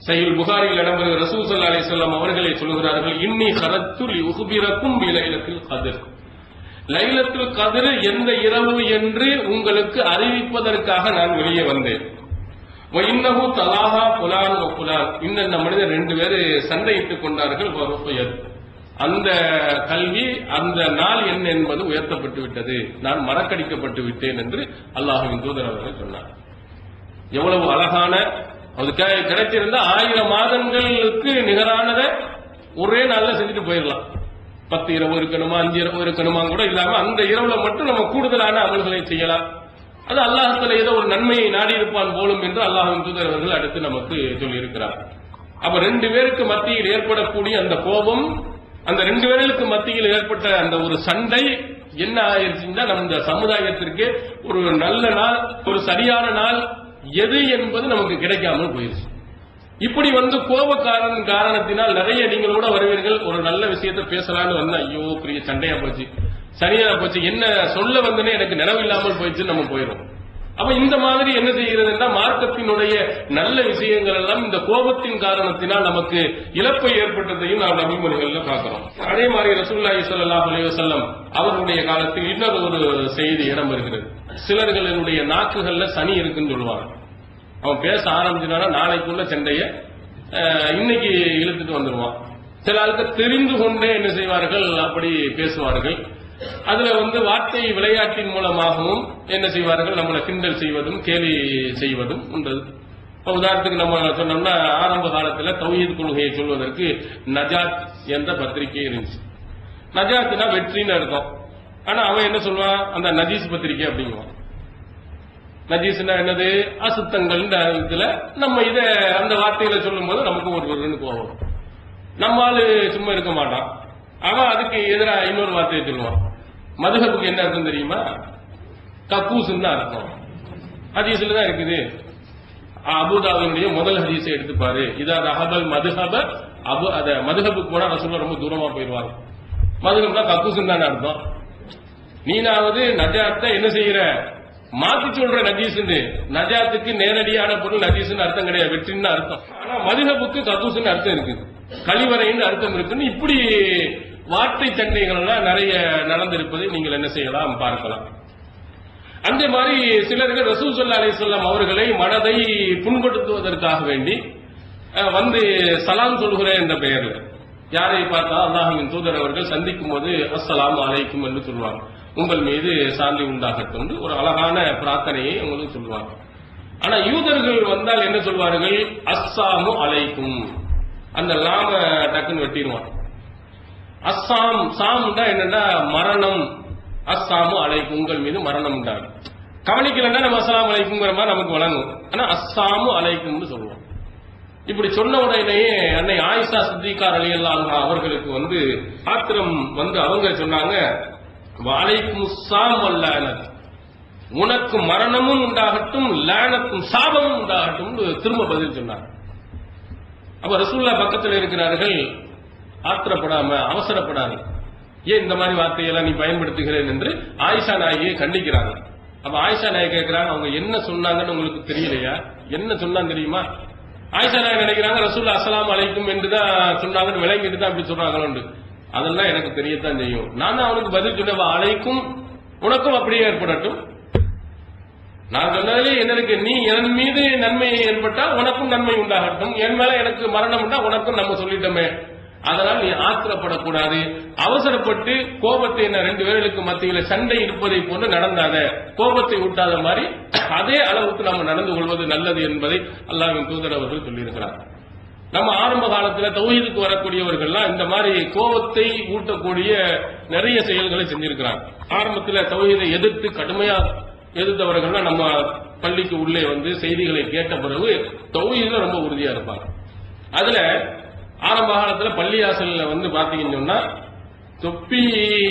சஹீஹ் புகாரியில் இடம்பெறுகிற ரசூல் ஸல்லல்லாஹு அலைஹி வஸல்லம் அவர்களே சொல்கிறார்கள், இன்னி கரத்து லிஉக்பிரக்கும் பிலைலத்துல் கத்ர், லைலத்துல் கத்ர் எந்த இரவு என்று உங்களுக்கு அறிவிப்பதற்காக நான் வெளியே வந்தேன். இன்னஹு தலாஹா புலான் வ புலான், இன்ன மனிதர் 2 பேர் சண்டையிட்டுக் கொண்டார்கள். அந்த கல்வி, அந்த நாள் என்ன என்பது உயர்த்தப்பட்டு விட்டது, நான் மறக்கடிக்கப்பட்டு விட்டேன் என்று அல்லாஹ்வின் தூதர் அவர்கள் சொன்னார். எவ்வளவு அழகான, அது கிடைச்சிருந்தா 1000 மாதங்களுக்கு நிகரானதை ஒரே நாள்ல செஞ்சுட்டு போயிடலாம். 10 இரவு இருக்கணுமா, 5 இரவு இருக்கணுமா கூட இல்லாம அந்த இரவுல மட்டும் நம்ம கூடுதலான அமல்களை செய்யலாம். அது அல்லாஹ்வுல ஏதோ ஒரு நன்மையை நாடி இருப்பான் போலும் என்று அல்லாஹ்வின் தூதர் அவர்கள் அடுத்து நமக்கு சொல்லி இருக்கிறார். அப்ப 2 பேருக்கு மத்தியில் ஏற்படக்கூடிய அந்த கோபம், அந்த 2 பேர்களுக்கு மத்தியில் ஏற்பட்ட அந்த ஒரு சண்டை என்ன ஆயிடுச்சுன்னா, நம்ம சமுதாயத்திற்கு ஒரு நல்ல நாள், ஒரு சரியான நாள் எது என்பது நமக்கு கிடைக்காமல் போயிருச்சு. இப்படி கோபக்காரன் காரணத்தினால் நிறைய நீங்கள் கூட வருவீர்கள், ஒரு நல்ல விஷயத்தை பேசலான்னு வந்தா ஐயோ பெரிய சண்டையா போச்சு, சரியா போச்சு, என்ன சொல்ல வந்தனே எனக்கு நினைவில்லாமல் போயிடுச்சு, நம்ம போயிடும். அப்ப இந்த மாதிரி என்ன செய்கிறதுன்னா, மார்க்கத்தினுடைய நல்ல விஷயங்கள் எல்லாம் இந்த கோபத்தின் காரணத்தினால் நமக்கு இழப்பை ஏற்பட்டதையும் நாம் நபிமொழிகள்ல பார்க்கிறோம். அதே மாதிரி ரசூலுல்லாஹி ஸல்லல்லாஹு அலைஹி வஸல்லம் அவர்களுடைய காலத்தில் இன்னொரு ஒரு செய்தி இடம் வருகிறது. சிலர்களுடைய நாக்குகள்ல சனி இருக்குன்னு சொல்லுவாங்க. அவன் பேச ஆரம்பிச்சுனா நாளைக்குள்ள சண்டைய இன்னைக்கு இழுத்துட்டு வந்துடுவான். சில ஆளுக்கு தெரிந்து கொண்டே என்ன செய்வார்கள், அப்படி பேசுவார்கள். அதுல வார்த்தை விளையாட்டின் மூலமாகவும் என்ன செய்வார்கள், நம்மளை கிண்டல் செய்வதும் கேலி செய்வதும் உண்டு. உதாரணத்துக்கு நம்ம சொன்னோம்னா, ஆரம்ப காலத்துல தௌஹீத் கொள்கையை சொல்வதற்கு நஜாத் என்ற பத்திரிகை இருந்துச்சு. நஜாத்னா வெற்றின்னு அர்த்தம். ஆனா அவன் என்ன சொல்வான், அந்த நஜீஸ் பத்திரிகை அப்படிங்குவான். நஜீஸ்னா என்னது, அசுத்தங்கள். நம்ம இத அந்த வார்த்தையில சொல்லும் போது நமக்கு ஒரு கோபம். நம்மால சும்மா இருக்க மாட்டான். அவன் அதுக்கு எதிராக இன்னொரு வார்த்தையை சொல்லுவான். மதுஹபுக்கு என்ன அர்த்தம் தெரியுமா, கக்கூசுன்னு அர்த்தம். ஹதீஸ்ல தான் இருக்குது. அபூதாவுடைய முதல் ஹதீஸை எடுத்துப்பாரு, இதா ரஹபல் மதுஹப அபு, அத மதுஹபுக்கு போனா ரசூலுல்லாஹ் ரொம்ப தூரமா போயிடுவாங்க. மதுஹப்னா கக்கூசுன்னு தானே அர்த்தம். நீனாவது நஜாத்தை என்ன செய்யற, மாத்தி சொல்ற நஜீஸ்ன்னு. நஜாத்துக்கு நேரடியான பொருள் நஜீஸ்ன்னு அர்த்தம் கிடையாது, வெற்றின்னு அர்த்தம். ஆனா மதுஹபுக்கு கக்கூசுன்னு அர்த்தம் இருக்குது, கழிவறைன்னு அர்த்தம் இருக்குன்னு. இப்படி வார்த்தை சண்டைகள் எல்லாம் நிறைய நடந்திருப்பதை நீங்கள் என்ன செய்யலாம், பார்க்கலாம். அந்த மாதிரி சிலர்கள் ரசூல் ஸல்லல்லாஹு அலைஹி வஸல்லம் அவர்களை மனதை புண்படுத்துவதற்காக வேண்டி சலாம் சொல்கிறேன் என்ற பெயர்ல யாரை பார்த்தா அல்லாஹ்வின் தூதர் அவர்கள் சந்திக்கும் போது அஸ்ஸலாமு அலைக்கும் என்று சொல்வாங்க. உங்கள் மீது சாந்தி உண்டாகட்டும் ஒரு அழகான பிரார்த்தனையை உங்களுக்கு சொல்வாங்க. ஆனா யூதர்கள் வந்தால் என்ன சொல்வார்கள், அஸ்ஸாமு அலைக்கும். அந்த லாம டக்குன்னு வெட்டிடுவான். அஸ்ஸாம் சாம் என்னன்னா மரணம். அஸ்ஸாமு அலைக்கும், உங்கள் மீது மரணம் உண்டாகும். கவனிக்கலன்னா நம்ம அஸ்ஸலாமு அலைக்கும்ங்கிற மாதிரி நமக்கு வழங்கும். ஆனா அஸ்ஸாமு அலைக்கும்னு சொல்லுவோம். இப்படி சொன்ன உடனேயே அன்னை ஆயிஷா சித்திகா ரலியல்லாஹு அன்ஹா அவர்களுக்கு ஆத்திரம் அவங்க சொன்னாங்க, வலைக்கும் ஸாம் வல் லஅனத், உனக்கு மரணமும் உண்டாகட்டும், லஅனத்தும் சாபமும் உண்டாகட்டும் திரும்ப பதில் சொன்னாங்க. அப்ப ரசூலுல்லாஹ் பக்கத்தில் இருக்கிறார்கள், ஆத்திரப்படாம அவசரப்படாது, ஏன் இந்த மாதிரி வார்த்தையெல்லாம் நீ பயன்படுத்துகிறேன் என்று ஆயிஷா நாயகியை கண்டிக்கிறாங்க. அப்ப ஆயிஷா நாயகி கேட்கிறாங்க, அவங்க என்ன சொன்னாங்கன்னு உங்களுக்கு தெரியலையா, என்ன சொன்னாங்க தெரியுமா? ஆயிஷா நாயகி நினைக்கிறாங்க ரசூலுல்லாஹ் அஸ்ஸலாமு அலைக்கும் என்றுதான் சொன்னாங்கன்னு விளங்கிட்டு தான் அப்படி சொல்றாங்களோண்டு. அதெல்லாம் எனக்கு தெரியத்தான் செய்யும். நான் தான் அவனுக்கு பதில் சொன்னேன், அலைக்கும் உனக்கும் அப்படியே ஏற்படட்டும். நான் சொன்னதிலே எனக்கு நீ என் மீது நன்மை ஏற்பட்டால் உனக்கும் நன்மை உண்டாகட்டும், என் மேல எனக்கு மரணம் உண்டா உனக்கும் நம்ம சொல்லிட்டோமே. அதனால் நீ ஆத்திரப்படக்கூடாது, அவசரப்பட்டு கோபத்தை 2 பேர்களுக்கு மத்தியில சண்டை இருப்பதை போன்று நடந்தாத, கோபத்தை ஊட்டாத மாதிரி அதே அளவுக்கு நம்ம நடந்து கொள்வது நல்லது என்பதை அல்லாஹ்வின் தூதர் அவர்கள் சொல்லியிருக்கிறார். நம்ம ஆரம்ப காலத்துல தௌஹீதுக்கு வரக்கூடியவர்கள்லாம் இந்த மாதிரி கோபத்தை ஊட்டக்கூடிய நிறைய செயல்களை செஞ்சிருக்கிறாங்க. ஆரம்பத்தில் தௌஹீதை எதிர்த்து கடுமையா எதிர்த்தவர்கள்லாம் நம்ம பள்ளிக்கு உள்ளே செய்திகளை கேட்ட பிறகு தௌஹீதுல ரொம்ப உறுதியா இருப்பாங்க. அதுல ஆரம்ப காலத்துல பள்ளியாசல்ல பாத்தீங்கன்னு சொன்னா தொப்பி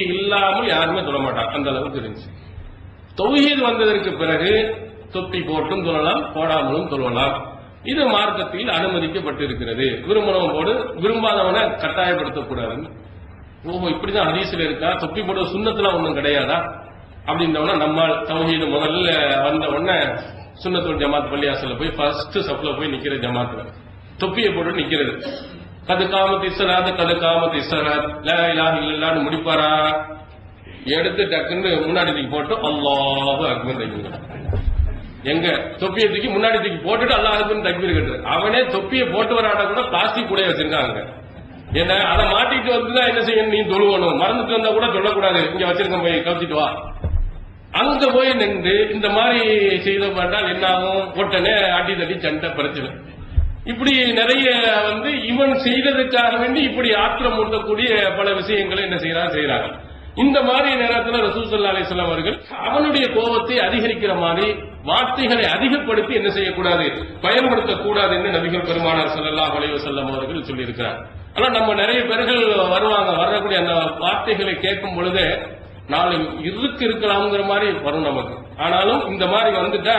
இல்லாமல் யாருமே சொல்ல மாட்டாங்க, அந்த அளவுக்கு இருந்துச்சு. தௌஹீத் வந்ததற்கு பிறகு தொப்பி போட்டும் சொல்லலாம், போடாமலும் சொல்லலாம். இது மார்க்கத்தில் அனுமதிக்கப்பட்டிருக்கிறது. விரும்பினவன் போடு, விரும்பாதவனை கட்டாயப்படுத்தக்கூடாது. ஓஹோ, இப்படிதான் ஹதீஸ்ல இருக்கா, தொப்பி போட சுன்னத்துல ஒன்றும் கிடையாதா அப்படின்றவன நம்மால் தௌஹீது முதல்ல வந்த உடனே சுன்னத்துல் ஜமாத் பள்ளியாசல்ல போய் ஃபர்ஸ்ட் சப்ல போய் நிக்கிற ஜமாத்துல தொப்பியை போட்டு நிக்கிறது. கது காமத் இஸ்ஸலாத், கது காமத் இஸ்ஸலாத், லா இலாஹ இல்லல்லாஹ்னு முடிப்பாரா, எடுத்து டக்குன்னு முன்னாடி தூக்கி போட்டு அல்லாஹு அக்பர் தைக்குங்க. எங்க தொப்பியை தூக்கி முன்னாடி தூக்கி போட்டுட்டு அல்லாஹ் அக்பர் தக்பீர் கட்டுறது. அவனே தொப்பியை போட்டு வராட கூட பிளாஸ்டிக் கூட வச்சிருக்காங்க. ஏன்னா அதை மாட்டிட்டு வந்துதான் என்ன செய்யணும், நீ தொழுவணும். மறந்துட்டு வந்தா கூட சொல்லக்கூடாது, இங்க வச்சிருக்க போய் கவச்சிட்டு வா. அங்க போய் நின்று இந்த மாதிரி செய்த மாட்டால் என்ன ஆகும், உடனே அடி தட்டி சண்டை பிரச்சனை. இப்படி நிறைய இவன் செய்ததுக்காக வேண்டி இப்படி ஆத்திரம் ஊட்டக்கூடிய பல விஷயங்களை என்ன செய்யறாங்க. இந்த மாதிரி நேரத்தில் ரசூல் ஸல்லல்லாஹு அலைஹி வஸல்லம் அவர்கள் அவனுடைய கோபத்தை அதிகரிக்கிற மாதிரி வார்த்தைகளை அதிகப்படுத்தி என்ன செய்யக்கூடாது, பயன்படுத்தக்கூடாது என்று நபிகள் பெருமானார் ஸல்லல்லாஹு அலைஹி வஸல்லம் அவர்கள் சொல்லியிருக்கிறார். ஆனா நம்ம நிறைய பேர்கள் வரக்கூடிய அந்த வார்த்தைகளை கேட்கும் பொழுது நாளை இருக்கலாம்ங்கிற மாதிரி வரும் நமக்கு. ஆனாலும் இந்த மாதிரி வந்துட்டா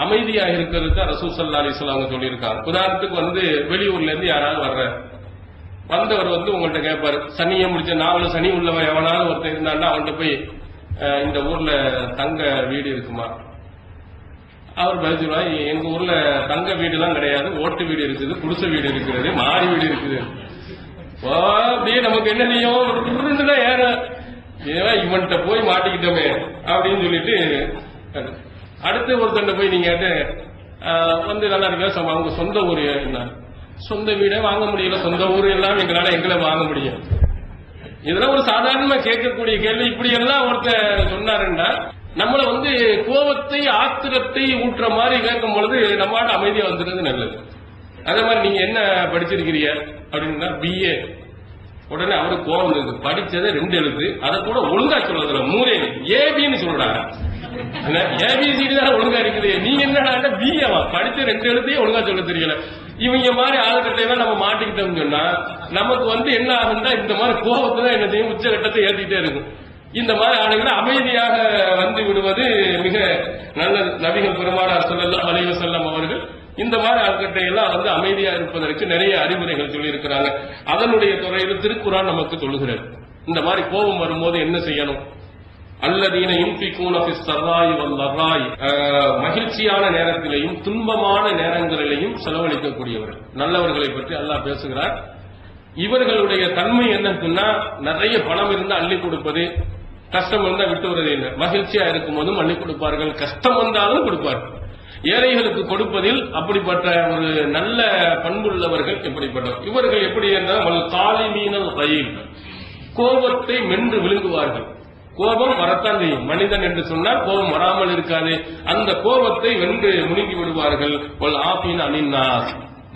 அமைதியா இருக்கிறது தான் ரசூல் ஸல்லல்லாஹு அலைஹி வஸல்லம் சொல்லியிருக்காங்க. உதாரணத்துக்கு வெளியூர்ல இருந்து யாராவது வந்தவர் உங்கள்கிட்ட கேட்பாரு, சனியை முடிச்ச நாவல சனி உள்ளவன் எவனாலும் ஒருத்தர் இருந்தான்னா அவன்கிட்ட போய் இந்த ஊர்ல தங்க வீடு இருக்குமா? அவர் பதில் சொல்லுவார், எங்க ஊர்ல தங்க வீடு எல்லாம் கிடையாது, ஓட்டு வீடு இருக்குது, குடிசை வீடு இருக்கிறது, மாடி வீடு இருக்குது. அப்படியே நமக்கு என்ன செய்யும், ஏற இவன்கிட்ட போய் மாட்டிக்கிட்டோமே அப்படின்னு சொல்லிட்டு அடுத்து ஒருத்தண்ட போய் நீங்க நல்லா இருக்கா, அவங்க சொந்த ஊர் என்ன, சொந்த வீடை வாங்க முடியல, சொந்த ஊர் எல்லாம் எங்களை வாங்க முடியும். இதெல்லாம் ஒரு சாதாரணமா கேட்கக்கூடிய கேள்வி. இப்படி எல்லாம் ஒருத்தர் சொன்னாருன்னா நம்மள கோபத்தை ஆத்திரத்தை ஊட்டுற மாதிரி கேட்கும் பொழுது நம்மளால அமைதியா வந்துடுறது நல்லது. அதே மாதிரி நீங்க என்ன படிச்சிருக்கிறீங்க அப்படின்னா BA. உடனே அவருக்கு கோபம் இருக்கு, படிச்சதை 2 எழுத்து, அதை கூட ஒழுங்கா சொல்றதுல மூரே ஏபின்னு சொல்றாங்க. ஏபிசிடி தான் ஒழுங்கா இருக்குது, நீங்க என்ன BA படிச்ச 2 எழுத்தையே ஒழுங்கா சொல்ல தெரியல. இவங்க மாதிரி ஆளுக்கட்டையெல்லாம் நம்ம மாட்டிக்கிட்டோம்னு சொன்னா நமக்கு என்ன ஆகும்னா இந்த மாதிரி கோபத்தை தான் என்ன செய்யும், உச்சகட்டத்தை ஏற்றிட்டே இருக்கும். இந்த மாதிரி ஆளுகளை அமைதியாக விடுவது மிக நல்லது. நபிகள் பெருமானார் ஸல்லல்லாஹு அலைஹி வஸல்லம் அவர்கள் இந்த மாதிரி ஆட்களை எல்லாம் அமைதியா இருப்பதற்கு நிறைய அறிவுரைகள் சொல்லி இருக்கிறாங்க. அதனுடைய துறையில் திருக்குர்ஆன் நமக்கு சொல்லுகிறது. இந்த மாதிரி கோபம் வரும்போது என்ன செய்யணும், அல்லதீன யுன்ஃபிகூன ஃபிஸ் ஸர்ராயி வல் ضراய், மகிழ்ச்சியான நேரத்திலேயும் துன்பமான நேரங்களிலேயும் செலவழிக்கக்கூடியவர்கள் நல்லவர்களை பற்றி அல்லாஹ் பேசுகிறார். இவர்களுடைய தன்மை என்னன்னா நிறைய பணம் இருந்தால் அள்ளி கொடுப்பது, கஷ்டம் வந்தால் விட்டு வருவதே இல்லை. மகிழ்ச்சியா இருக்கும் போதும் அள்ளி கொடுப்பார்கள், கஷ்டம் வந்தாலும் கொடுப்பார்கள். ஏழைகளுக்கு கொடுப்பதில் அப்படிப்பட்ட ஒரு நல்ல பண்புள்ளவர்கள் எப்படிப்பட்டவர், இவர்கள் எப்படி என்றால் காலிமீனல் ரயில், கோபத்தை மென்று விழுங்குவார்கள். கோபம் வரத்தான் செய்யும், மனிதன் என்று சொன்னால் கோபம் வராமல் இருக்காது. அந்த கோபத்தை வென்று முழுங்கி விடுவார்கள். ஆஃபீன் அனின்னாஸ்,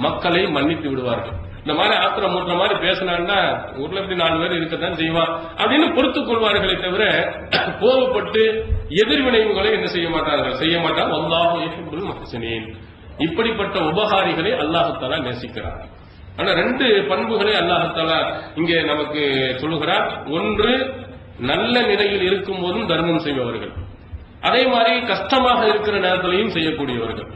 மக்களை மன்னித்து விடுவார்கள். இந்த மாதிரி ஆத்திரம் மூட்டுற மாதிரி பேசினான்னா ஊர்ல எப்படி 4 பேர் இருக்கத்தான் செய்வான் அப்படின்னு பொறுத்துக் கொள்வார்களே தவிர கோபப்பட்டு எதிர்வினைவுகளை என்ன செய்ய மாட்டார்கள். அல்லாஹ் யுஹிப்புல் முஹ்சினீன், இப்படிப்பட்ட உபகாரிகளை அல்லாஹ் தஆலா நேசிக்கிறார். ஆனா 2 பண்புகளை அல்லாஹ் தஆலா இங்கே நமக்கு சொல்லுகிறார். ஒன்று, நல்ல நிலையில் இருக்கும் போதும் தர்மம் செய்பவர்கள், அதே மாதிரி கஷ்டமாக இருக்கிற நேரத்திலையும் செய்யக்கூடியவர்கள்.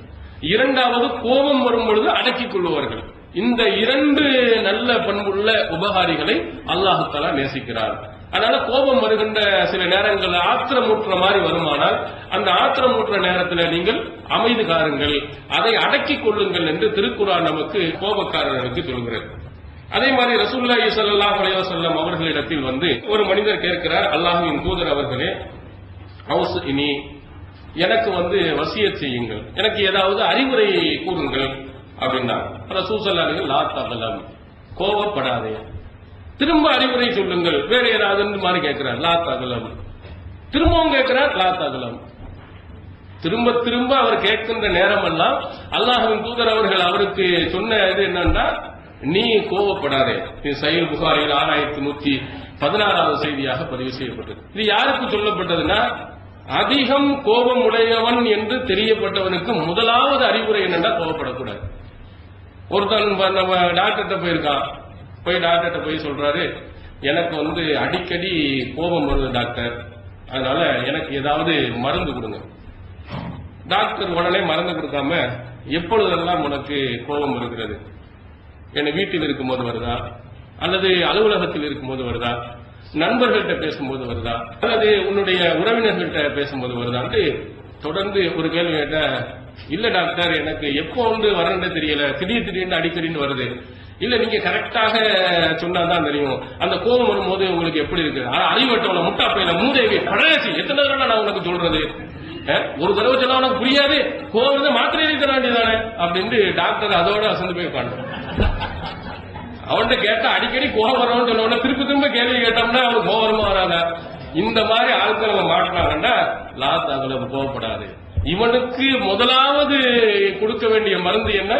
இரண்டாவது, கோபம் வரும் பொழுது அடக்கிக் கொள்பவர்கள். இந்த 2 நல்ல பண்புள்ள உபகாரிகளை அல்லாஹ் தஆலா நேசிக்கிறார். அதனால கோபம் வருகின்ற சில நேரங்கள் ஆத்திரமூட்டுற மாதிரி வருமானால் அந்த ஆத்திரமூட்டுற நேரத்தில் நீங்கள் அமைதி காருங்கள், அதை அடக்கிக் கொள்ளுங்கள் என்று திருக்குர்ஆன் நமக்கு கோபக்காரர்களுக்கு சொல்கிறது. அதே மாதிரி ரசூலுல்லாஹி ஸல்லல்லாஹு அலைஹி வஸல்லம் அவர்களிடத்தில் ஒரு மனிதர் கேட்கிறார், அல்லாஹ்வின் தூதர் அவர்களே, அவுஸினி, எனக்கு வசியத் செய்யுங்கள், எனக்கு ஏதாவது அறிவுரை கூறுங்கள் அப்படின்னா ரசூல் ஸல்லல்லாஹு அலைஹி வஸல்லம் லா தகலம், கோபப்படாதே, திரும்ப அறிவுரை சொல்லுங்கள், வேற ஏதாவது மாதிரி கேட்கிறார், லா தகலம், திரும்பவும் கேட்கிறார், லா தகலம். திரும்ப திரும்ப அவர் கேட்கின்ற நேரம் எல்லாம் அல்லாஹ்வின் தூதர் அவர்கள் அவருக்கு சொன்ன இது என்னன்னா, நீ கோபப்படாதே. இது சஹீஹ் புகாரியில் 6116வது செய்தியாக பதிவு செய்யப்பட்டது. இது யாருக்கு சொல்லப்பட்டதுன்னா, அதிகம் கோபம் உடையவன் என்று தெரியப்பட்டவனுக்கு முதலாவது அறிவுரை என்னன்னா கோபப்படக்கூடாது. ஒருத்தன் நம்ம டாக்டர்கிட்ட போயிருக்கான், போய் டாக்டர்கிட்ட போய் சொல்றாரு, எனக்கு அடிக்கடி கோபம் வருது டாக்டர், அதனால எனக்கு ஏதாவது மருந்து கொடுங்க. டாக்டர் உடனே மருந்து கொடுக்காம, எப்பொழுதெல்லாம் உனக்கு கோபம் வருகிறது, என்ன வீட்டில் இருக்கும்போது வருதா, அல்லது அலுவலகத்தில் இருக்கும்போது வருதா, நண்பர்கள்ட்ட பேசும்போது வருதா, அல்லது உன்னுடைய உறவினர்கள்ட்ட பேசும்போது வருதான்ட்டு தொடர்ந்து ஒரு கேள்வி கேட்ட, இல்ல டாக்டர் எனக்கு எப்போ வரணுன்னு தெரியல, திடீர்னு அடிக்கடின்னு வருது. இல்ல நீங்க கரெக்டாக சொன்னாதான் தெரியும், அந்த கோபம் வரும்போது உங்களுக்கு எப்படி இருக்கு, அறிவட்டவள முட்டாப்பையில மூதேவி பழசி எத்தனை தடவை நான் உனக்கு சொல்றது, ஒரு தடவை சொன்னா உனக்கு புரியாது, கோபம் மாத்திரை தர வேண்டியதானே அப்படின்னு டாக்டர் அதோட அசந்து போய் உட்காந்து. அவன்கிட்ட கேட்டா அடிக்கடி கோபம் வரணும்னு சொன்ன திரும்ப திரும்ப கேள்வி கேட்டோம்னா அவனுக்கு கோபமா வராதா? இந்த மாதிரி ஆட்கள் அவங்க மாட்டினாங்கன்னா லாத்தாக்களும் கோபப்படாது. இவனுக்கு முதலாவது கொடுக்க வேண்டிய மருந்து என்ன?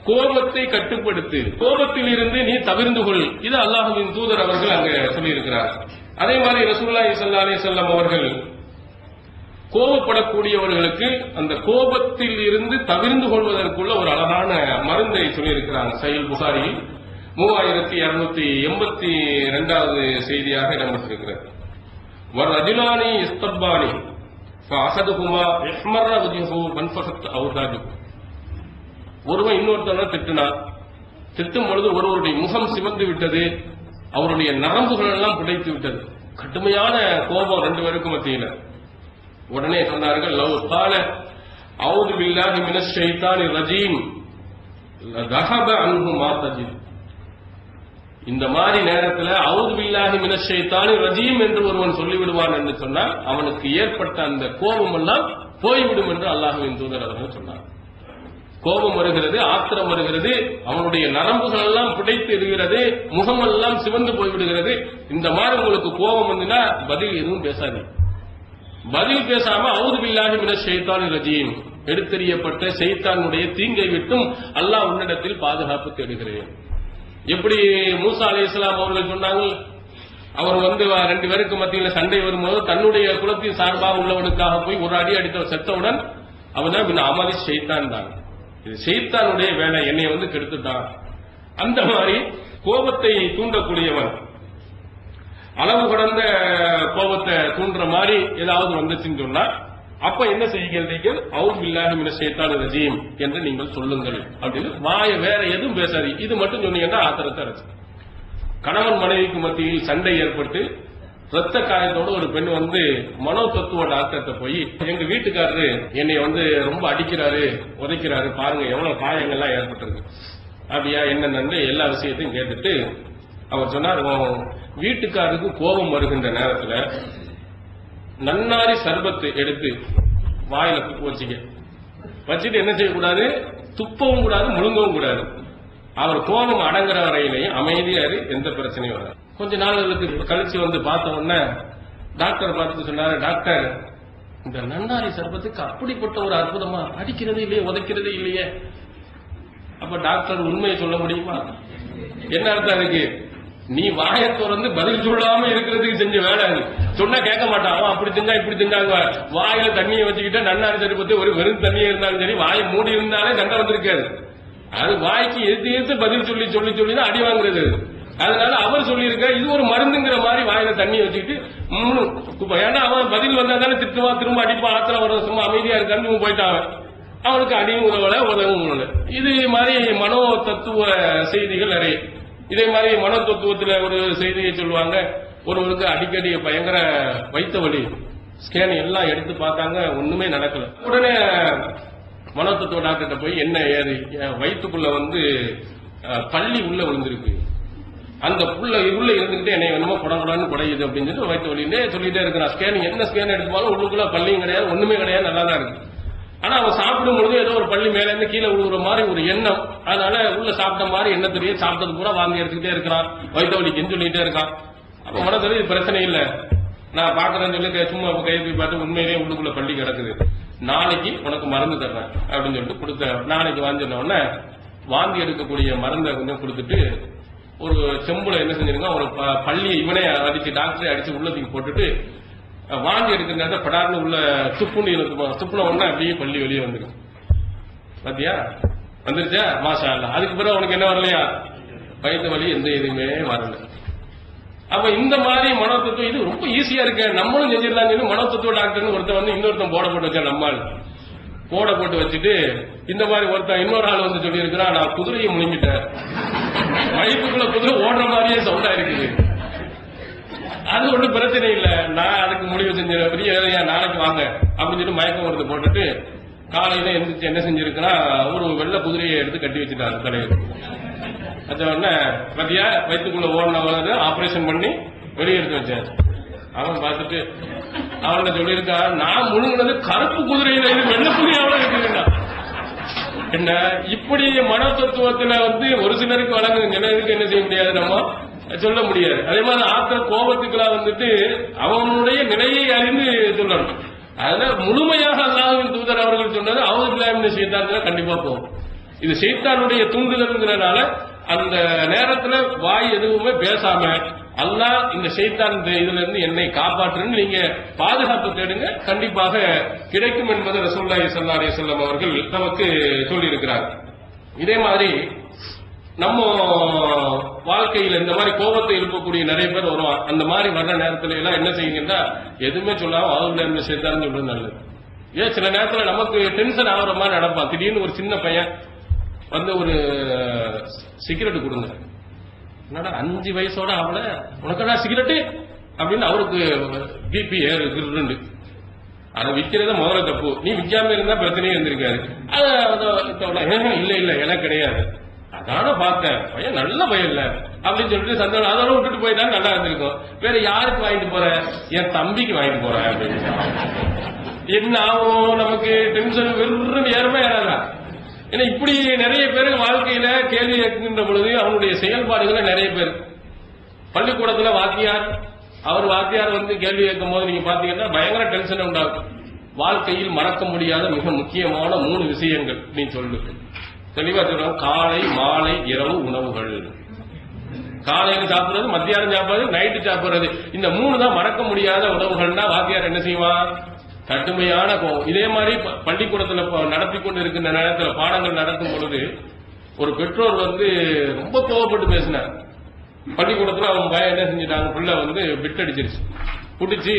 கோபத்தை கட்டுப்படுத்து, கோபத்தில் இருந்து நீ தவிர்ந்து கொள். இது அல்லாஹ்வின் தூதர் அவர்கள் அங்க சொல்லியிருக்கிறார். அதே மாதிரி ரசூலுல்லாஹி ஸல்லல்லாஹு அலைஹி வஸல்லம் அவர்கள் கோபப்படக்கூடியவர்களுக்கு அந்த கோபத்தில் இருந்து தவிர்ந்து கொள்வதற்குள்ள ஒரு அழகான மருந்தை சொல்லியிருக்கிறாங்க. சஹீஹ் புகாரியில் 3282வது செய்தியாக இடம்பெற்றிருக்கிறது. வர்ரஜுலானி இஸ்தப்பானி ஃபஅஸதுஹுமா இஹ்மர்ர வஜ்ஹுஹு வன்ஃபஸத் அவ்தாஜு. ஒருவன் இன்னொருத்தவனை திட்டினான். திட்டும் பொழுது ஒருவருடைய முகம் சிவந்து விட்டது, அவருடைய நரம்புகள் எல்லாம் புடைத்து விட்டது. கடுமையான கோபம் ரெண்டு பேருக்கும் மத்தியில. உடனே சொன்னார்கள், லவ் கால அஊது பில்லாஹி மினஷ் ஷைத்தானிர் ரஜீம் லதஹப அன்ஹு மா தஜித். இந்த மாதிரி நேரத்தில் அஊது பில்லாஹி மினஷ் ஷைத்தானிர் ரஜீம் என்று ஒருவன் சொல்லிவிடுவான் என்று சொன்னால் அவனுக்கு ஏற்பட்ட அந்த கோபம் எல்லாம் போய்விடும் என்று அல்லாஹ்வின் தூதர் அவர்கள் சொன்னார். கோபம் வருகிறது, ஆத்திரம் வருகிறது, அவனுடைய நரம்புகள் எல்லாம் புடைத்து இருக்கிறது, முகமெல்லாம் சிவந்து போய்விடுகிறது. இந்த மாதிரி உங்களுக்கு கோபம் வந்துன்னா பதில் எதுவும் பேசாது. பதில் பேசாம அஊது பில்லாஹி மினஷ் ஷைத்தானிர் ரஜீம், எடுத்தெறியப்பட்ட ஷைத்தானுடைய தீங்கை விட்டும் அல்லாஹ் உன்னிடத்தில் பாதுகாப்பு தேடுகிறேன். எப்படி மூசா அலைஹிஸ்ஸலாம் அவர்கள் சொன்னாங்க, அவர் ரெண்டு பேருக்கு மத்தியில் சண்டை வரும்போது தன்னுடைய குலத்தின் சார்பாக உள்ளவனுக்காக போய் ஒரு அடி அடித்த செத்தவுடன் அவன் தான் அமலி ஷைத்தான் தான், இது ஷைத்தானுடைய வேலை, என்னை கெடுத்துட்டான். அந்த மாதிரி கோபத்தை தூண்டக்கூடியவன், அளவு கடந்த கோபத்தை தூண்டுற மாதிரி ஏதாவது வந்துச்சுன்னு சொன்னா அப்ப என்ன செய்கிறீர்கள்? அஊது பில்லாஹி மினஷ் ஷைத்தானிர் ரஜீம் என்று நீங்கள் சொல்லுங்கள் அப்படின்னு வாய வேற எதுவும் பேசாது. இது மட்டும் சொன்னீங்கன்னா ஆத்திரத்தை அரைச்சு. கணவன் மனைவிக்கு மத்தியில் சண்டை ஏற்பட்டு ரத்த காயத்தோடு ஒரு பெண் மனோ தத்துவ டாக்டர்கிட்ட போய், எங்க வீட்டுக்காரரு என்னை ரொம்ப அடிக்கிறாரு, உதைக்கிறாரு, பாருங்க எவ்வளவு காயங்கள்லாம் ஏற்பட்டிருக்கு, அப்படியா என்னன்னு எல்லா விஷயத்தையும் கேட்டுட்டு அவர் சொன்னார், வீட்டுக்காரருக்கு கோபம் வருகின்ற நேரத்தில் நன்னாரி சர்பத்து எடுத்து வாயில வச்சுட்டு என்ன செய்யக்கூடாது? துப்பவும் கூடாது, முழுங்கவும் கூடாது. அவர் கோபம் அடங்குற வரையிலையும் அமைதியாரு, எந்த பிரச்சனையும் வராது. கொஞ்ச நாள்களுக்கு கழிச்சு பார்த்த உடனே டாக்டர் பார்த்துட்டு சொன்னாரு, டாக்டர் இந்த நன்னாரி சர்பத்துக்கு அப்படிப்பட்ட ஒரு அற்புதமா, அடிக்கிறது இல்லையே, உதைக்கிறது இல்லையே. அப்ப டாக்டர் உண்மையை சொல்ல முடியுமா? என்ன அர்த்தம் இருக்கு? நீ வாயை திறந்து பதில் சொல்லாம இருக்கிறதுக்கு செஞ்ச வேலை. சொன்னா கேட்க மாட்டான், அப்படி செஞ்சா இப்படி செஞ்சாங்க. வாயில தண்ணியை வச்சுக்கிட்ட நன்னாரி சர்பத்து ஒரு வெறும் தண்ணியா இருந்தாலும் சரி, வாயை மூடி இருந்தாலே சண்டை வந்திருக்காது. அது வாய்க்கு எதிர்த்து பதில் சொல்லி சொல்லி சொல்லி தான் அடி வாங்குறது. அதனால அவர் சொல்லியிருக்க இது ஒரு மருந்துங்கிற மாதிரி வாயில தண்ணி வச்சுக்கிட்டு ஏன்னா அவன் பதில் வந்தா தானே திட்டுவா, திரும்ப அடிப்பா, ஆத்திரம் வர, சும்மா அமைதியா இருக்கான்னு போயிட்டான். அவனுக்கு அடியும் உதவல, உதவும் உணவு. இது மாதிரி மனோ தத்துவ செய்திகள் நிறைய. இதே மாதிரி மனோ தத்துவத்தில் ஒரு செய்தியை சொல்லுவாங்க, ஒருவருக்கு அடிக்கடி பயங்கர வயிற்று வலி, ஸ்கேன் எல்லாம் எடுத்து பார்த்தாங்க, ஒண்ணுமே நடக்கல. உடனே மனோ தத்துவ டாக்டர்கிட்ட போய் என்ன ஏது, வயிற்றுக்குள்ள பள்ளி உள்ள விழுந்திருக்கு, அந்த புள்ள உள்ள இருந்துகிட்டு என்னை என்னமோ குடங்குடான்னு குடையுது அப்படின்னு சொல்லி வயிற்று வலியிலே சொல்லிட்டே இருக்கிறான். ஸ்கேன் என்ன ஸ்கேன் எடுத்துப்பாலும் உள்ளுக்குள்ள பள்ளியும் கிடையாது, ஒண்ணுமே கிடையாது, நல்லா தான் இருக்கு. ஆனா அவன் சாப்பிடும் பொழுது ஏதோ ஒரு பள்ளி மேல இருந்து கீழே விழுகிற மாதிரி ஒரு எண்ணம். அதனால உள்ள சாப்பிட்ட மாதிரி என்ன தெரியும், சாப்பிட்டது பூரா வாங்கி எடுத்துக்கிட்டே இருக்கிறான், வயிற்று வலிக்குன்னு சொல்லிட்டே இருக்கான். அப்ப மனதில் இது பிரச்சனை இல்லை, நான் பாக்குறேன்னு சொல்லி சும்மா கையை போய் பார்த்து உண்மையிலேயே உள்ளுக்குள்ள பள்ளி கிடக்குது, நாளைக்கு உனக்கு மருந்து தர்றேன் அப்படின்னு சொல்லிட்டு கொடுத்த. நாளைக்கு வாங்கின உடனே வாந்தி எடுக்கக்கூடிய மருந்தை கொஞ்சம் கொடுத்துட்டு ஒரு செம்புல என்ன செஞ்சிருக்கான், ஒரு பள்ளியை இவனே அடிச்சு டாக்டரை அடிச்சு உள்ளதுக்கு போட்டுட்டு வாந்தி எடுக்கிற நேரத்தை படார்னு உள்ள துப்புன உடனே அப்படியே பள்ளி வெளியே வந்துடும். பாத்தியா வந்துருச்சா, மாஷா அல்லா. அதுக்கு பிறகு அவனுக்கு என்ன வரலையா, வயிற்று வலி எந்த எதுவுமே வரல. அப்ப இந்த மாதிரி மனோ தத்துவம் இது ரொம்ப ஈஸியா இருக்கு, நம்மளும் செஞ்சிடலாம் சொல்லி மனோ தத்துவ டாக்டர்னு ஒருத்தன் இன்னொருத்தன் போட போட்டு வச்சா, நம்மால் போட போட்டு வச்சுட்டு இந்த மாதிரி ஒருத்தன் இன்னொரு ஆள் சொல்லி இருக்கிறான், நான் குதிரையை முழுங்கிட்டேன், வயிற்றுக்குள்ள குதிரை ஓடுற மாதிரியே சவுண்டா இருக்குது, அது ஒன்றும் பிரச்சனை இல்லை, நான் அதுக்கு முடிவு செஞ்சேன், பெரிய நாளைக்கு வாங்க அப்படின்னு சொல்லி மயக்க மருந்து போட்டுட்டு காலையில எந்திரிச்சு என்ன செஞ்சிருக்குன்னா ஒரு வெள்ளை குதிரையை எடுத்து கட்டி வச்சுட்டாரு தலைவர். அது உடனே பத்தியா வயிற்றுக்குள்ள ஓடினவங்க ஆபரேஷன் பண்ணி வெளியே எடுத்து வச்சேன். அவன் பார்த்துட்டு அவன் சொல்லியிருக்கா, நான் முழுங்கினது கருப்பு குதிரையில இது வெள்ளை குதிரையோட இருக்குதுன்னா என்ன இப்படி மனத்தத்துவத்துல ஒரு சிலருக்கு வழங்குது, சிலருக்கு என்ன செய்ய முடியாது, நம்ம சொல்ல முடியாது. அதே மாதிரி ஆத்திர கோபத்துக்கெல்லாம் அவனுடைய நிலையை அறிந்து சொல்லணும். அதனால முழுமையாக அல்லாஹ்வின் தூதர் அவர்கள் சொன்னது அவுது பில்லாஹி மினஷ் ஷைத்தானில கண்டிப்பா போகும். இது ஷைத்தானுடைய தூண்டுதல்ங்கிறனால அந்த நேரத்துல வாய் எதுவுமே பேசாம அல்லாஹ் இந்த ஷைத்தான் இதுல இருந்து என்னை காப்பாற்றுன்னு நீங்க பாதுகாப்பு தேடுங்க, கண்டிப்பாக கிடைக்கும் என்பதை ரசூலுல்லாஹி ஸல்லல்லாஹு அலைஹி வஸல்லம் அவர்கள் நமக்கு சொல்லி இருக்கிறார். இதே மாதிரி நம்ம வாழ்க்கையில் இந்த மாதிரி கோபத்தை எழுப்பக்கூடிய நிறைய பேர் வருவான். அந்த மாதிரி வர்ற நேரத்துல எல்லாம் என்ன செய்யுங்கன்னா எதுவுமே சொல்லாம அவங்க சேர்த்தாருன்னு சொல்றது நல்லது. ஏன் சில நேரத்துல நமக்கு டென்ஷன் ஆகிற மாதிரி நடப்பான். திடீர்னு ஒரு சின்ன பையன் ஒரு சிகரெட் கொடுங்க, என்னடா 5 வயசோட அவள உனக்கடா சிகரெட்டு அப்படின்னு அவருக்கு பிபி ஏறுண்டு. அதை விற்கிறத முதல்ல தப்பு, நீ விற்காம இருந்தா பிரச்சனையே இருந்திருக்காது. இல்ல இல்ல எனக்கு கிடையாது, அதான பார்த்தேன் பையன் நல்ல பையன் இல்ல அப்படின்னு சொல்லிட்டு சந்தோஷம் அதோட விட்டுட்டு போயிட்டா நல்லா இருந்திருக்கும். வேற யாருக்கு வாங்கிட்டு போற, என் தம்பிக்கு வாங்கிட்டு போறேன் அப்படின்னு என்ன ஆகும், நமக்கு டென்ஷன் வெறும் ஏறமே ஏறாதா. ஏன்னா இப்படி நிறைய பேர் வாழ்க்கையில கேள்வி கேட்கின்ற பொழுது அவனுடைய செயல்பாடுகளை நிறைய பேர் பள்ளிக்கூடத்துல வாத்தியார் கேள்வி கேட்கும் போது நீங்க பாத்தீங்கன்னா பயங்கர டென்ஷன் உண்டாகும். வாழ்க்கையில் மறக்க முடியாத மிக முக்கியமான 3 விஷயங்கள் நீ சொல்லு. தெளிவா சொல்றோம், காலை மாலை இரவு உணவுகள். காலையில சாப்பிடுறது, மத்தியானம் சாப்பிடுறது, நைட்டு சாப்பிடுறது, இந்த 3 தான் மறக்க முடியாத உணவுகள்னா வாத்தியார் என்ன செய்வான், கடுமையான கோபம். இதே மாதிரி பள்ளிக்கூடத்துல நடத்தி கொண்டு இருக்கின்ற நேரத்தில் பாடங்கள் நடக்கும் பொழுது ஒரு பெற்றோர் ரொம்ப கோபப்பட்டு பேசினார். பள்ளிக்கூடத்துல அவங்க பையன் என்ன செஞ்சுட்டாங்க, பிள்ளை பிட் அடிச்சிருச்சு, பிடிச்சி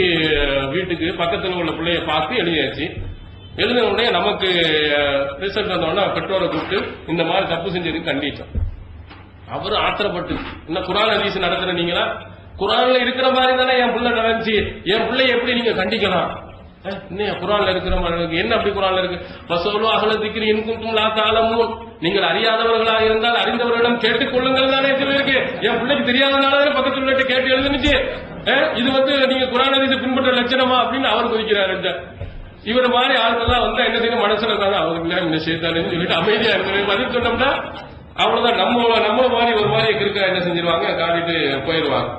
வீட்டுக்கு பக்கத்தில் உள்ள பிள்ளைய பார்த்து எழுதியாச்சு. எழுதின உடனே நமக்கு ரிசல்ட் வந்தோடனே பெற்றோரை கூப்பிட்டு இந்த மாதிரி தப்பு செஞ்சதுக்கு கண்டிச்சோம். அவரு ஆத்திரப்பட்டு, இன்னும் குர்ஆன் ஹதீஸ் நடத்துற நீங்களா, குர்ஆன்ல இருக்கிற மாதிரி தானே என் பிள்ளை நடந்துச்சு, என் பிள்ளை எப்படி நீங்க கண்டிக்கலாம், இன்னும் குர்ஆன்ல இருக்கிற மாதிரி என்ன அப்படி குர்ஆன்ல இருக்கு, வஸூலு அஹ்ல திக்ரி இன் குன்தும் லா தஅலமூன், நீங்கள் அறியாதவர்களாக இருந்தால் அறிந்தவர்களிடம் கேட்டுக் கொள்ளுங்கள் தானே சொல்லிருக்கு. என் பிள்ளைக்கு தெரியாதனால பக்கத்துல உள்ள கேட்டு எழுதுனுச்சு. இது நீங்க குர்ஆன் ஹதீஸ் பின்பற்ற லட்சணமா அப்படின்னு அவர் குறிக்கிறாரு. இவர் மாதிரி ஆளுங்கெல்லாம் என்ன செய்யணும், மனசுல இருந்தாலும் அவருக்கு இந்த சேர்த்தாருன்னு சொல்லிட்டு அமைதியா இருக்கு. பதில் சொன்னோம்னா அவ்வளவுதான், நம்ம மாதிரி ஒரு மாதிரி இருக்க என்ன செஞ்சிருவாங்க, காட்டிட்டு போயிடுவாங்க.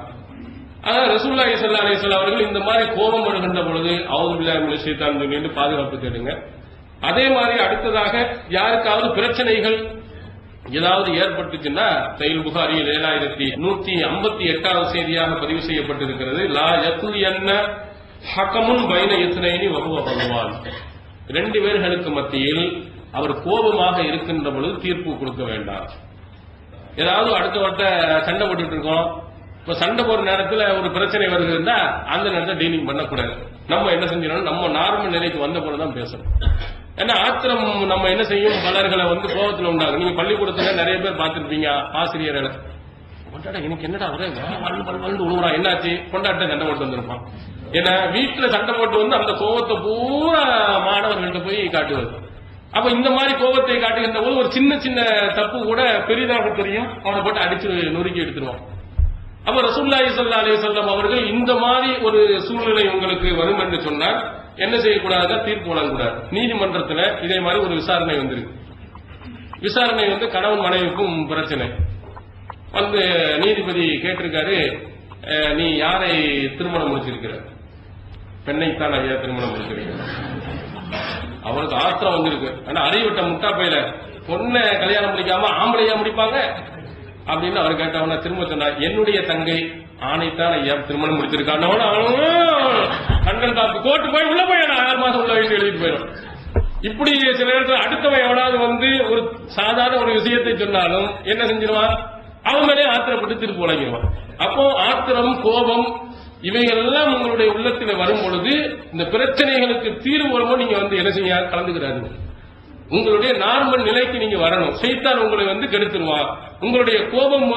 ஆனா ரசூலுல்லாஹி ஸல்லல்லாஹு அலைஹி வஸல்லம் அவர்கள் இந்த மாதிரி கோபம் வருகின்ற பொழுது அஊது பில்லாஹி மினஷ் ஷைத்தானிர் ரஜீம் என்று பாதுகாப்பு தேடுங்க. அதே மாதிரி அடுத்ததாக யாருக்காவது பிரச்சனைகள் ஏதாவது ஏற்பட்டுச்சுன்னா சஹீஹ் புகாரியில் 7158வது செய்தியாக பதிவு செய்யப்பட்டிருக்கிறது, லா யத்லியன்ன ஹகமுன் பைன இத்னைனி வஹுவ பகவான். 2 பேர்களுக்கு மத்தியில் அவர் கோபமாக இருக்கின்ற பொழுது தீர்ப்பு கொடுக்க வேண்டாம். ஏதாவது அடுத்த வட்ட சண்டை போட்டுட்டு இருக்கோம், இப்ப சண்டை போற நேரத்தில் ஒரு பிரச்சனை வருதுன்னா அந்த நேரத்தில் டீலிங் பண்ணக்கூடாது. நம்ம என்ன செஞ்சிடணும், நம்ம நார்மல் நிலைக்கு வந்த போலதான் பேசணும். ஏன்னா ஆத்திரம் நம்ம என்ன செய்யும், பலர்களை கோபத்தில் உண்டாகும். நீங்க பள்ளிக்கூடத்துல நிறைய பேர் பார்த்திருப்பீங்க, ஆசிரியர்களை எனக்கு என்னடா ஒரே வளர்ந்து உழுவுறா, என்னாச்சு, கொண்டாட்ட சண்டை போட்டு வந்திருப்பான். ஏன்னா வீட்டுல சண்டை போட்டு அந்த கோபத்தை பூரா மாணவர்கள்ட்ட போய் காட்டுவது. அப்ப இந்த மாதிரி கோபத்தை காட்டுகின்ற போது ஒரு சின்ன சின்ன தப்பு கூட பெரிதாக தெரியும், அவனை போட்டு அடிச்சு நொறுக்கி எடுத்துருவான். அப்ப ரசூலுல்லாஹி ஸல்லல்லாஹு அலைஹி வஸல்லம் அவர்கள் இந்த மாதிரி ஒரு சூழ்நிலை உங்களுக்கு வரும் என்று சொன்னால் என்ன செய்யக்கூடாது, தீர்ப்பு வழங்கக்கூடாது. நீதிமன்றத்தில் இதே மாதிரி ஒரு விசாரணை வந்திருக்கு. விசாரணை கணவன் மனைவிக்கும் பிரச்சனை நீதிபதி கேட்டிருக்காரு, நீ யாரை திருமணம் முடிச்சிருக்கிற, பெண்ணைத்தான் ஐயா திருமணம் முடிச்சிருக்க. அவருக்கு ஆத்திரம் வந்திருக்கு. ஆனா அறிவிட்ட முட்டா பையில பொண்ணை கல்யாணம் முடிக்காம ஆம்பளையா முடிப்பாங்க அப்படின்னு அவர் கேட்டவன திரும்ப சொன்னார், என்னுடைய தங்கை ஆணைத்தான் ஐயா திருமணம் முடிச்சிருக்கான். கண்கள் காப்பு கோர்ட்டு போய் உள்ள போய் 6 மாசம் உள்ள வயசு எழுதிட்டு போயிடும். இப்படி சில நேரத்தில் அடுத்தவன் எவனாவது ஒரு சாதாரண ஒரு விஷயத்தை சொன்னாலும் என்ன செஞ்சிருவான், அவங்களே ஆத்திரப்பட்டு திருப்பி வழங்கிடுவான். அப்போ ஆத்திரம், கோபம் இவைகள் எல்லாம் உங்களுடைய உள்ளத்தில் வரும் பொழுது இந்த பிரச்சனைகளுக்கு தீர்வு வரும்போது நீங்க என்ன செய்ய கலந்துக்கிறாரு. உங்களுடைய நார்மல் நிலைக்கு நீங்க வரணும். ஷைத்தான் உங்களை கெடுத்துருவான். உங்களுடைய கோபம்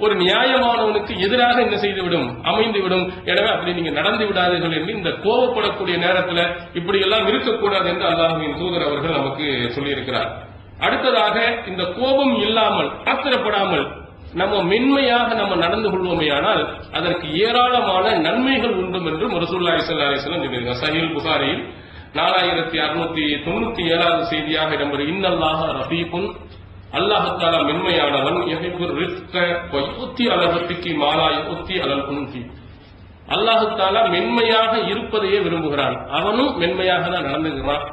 ஒரு நியாயமானவனுக்கு எதிராக என்ன செய்துவிடும், அமைந்துவிடும். எனவே அப்படி நீங்க நடந்து விடாதீர்கள் என்று இந்த கோபப்படக்கூடிய நேரத்தில் இப்படி எல்லாம் இருக்கக்கூடாது என்று அல்லாஹ்வின் தூதர் அவர்கள் நமக்கு சொல்லியிருக்கிறார். அடுத்ததாக இந்த கோபம் இல்லாமல் ஆத்திரப்படாமல் நம்ம மென்மையாக நம்ம நடந்து கொள்வோமேயானால் அதற்கு ஏராளமான நன்மைகள் உண்டு என்று ரசூலுல்லாஹி ஸல்லல்லாஹு அலைஹி வஸல்லம் சொல்லியிருக்காங்க. சஹீஹ் புகாரியில் 4697வது செய்தியாக இடம்பெறும் இன்னல்லாஹ ரஃபீகுன், அல்லாஹ் தஆலா மென்மையானவன், யஹிப்புர் ரிஸ்க வ யுத்தி அலல் ரஃபிகி மா லா யுத்தி அலல் உன்ஃபி. அல்லாஹ் தஆலா மென்மையாக இருப்பதையே விரும்புகிறான், அவனும் மென்மையாக தான் நடந்துகிறான்,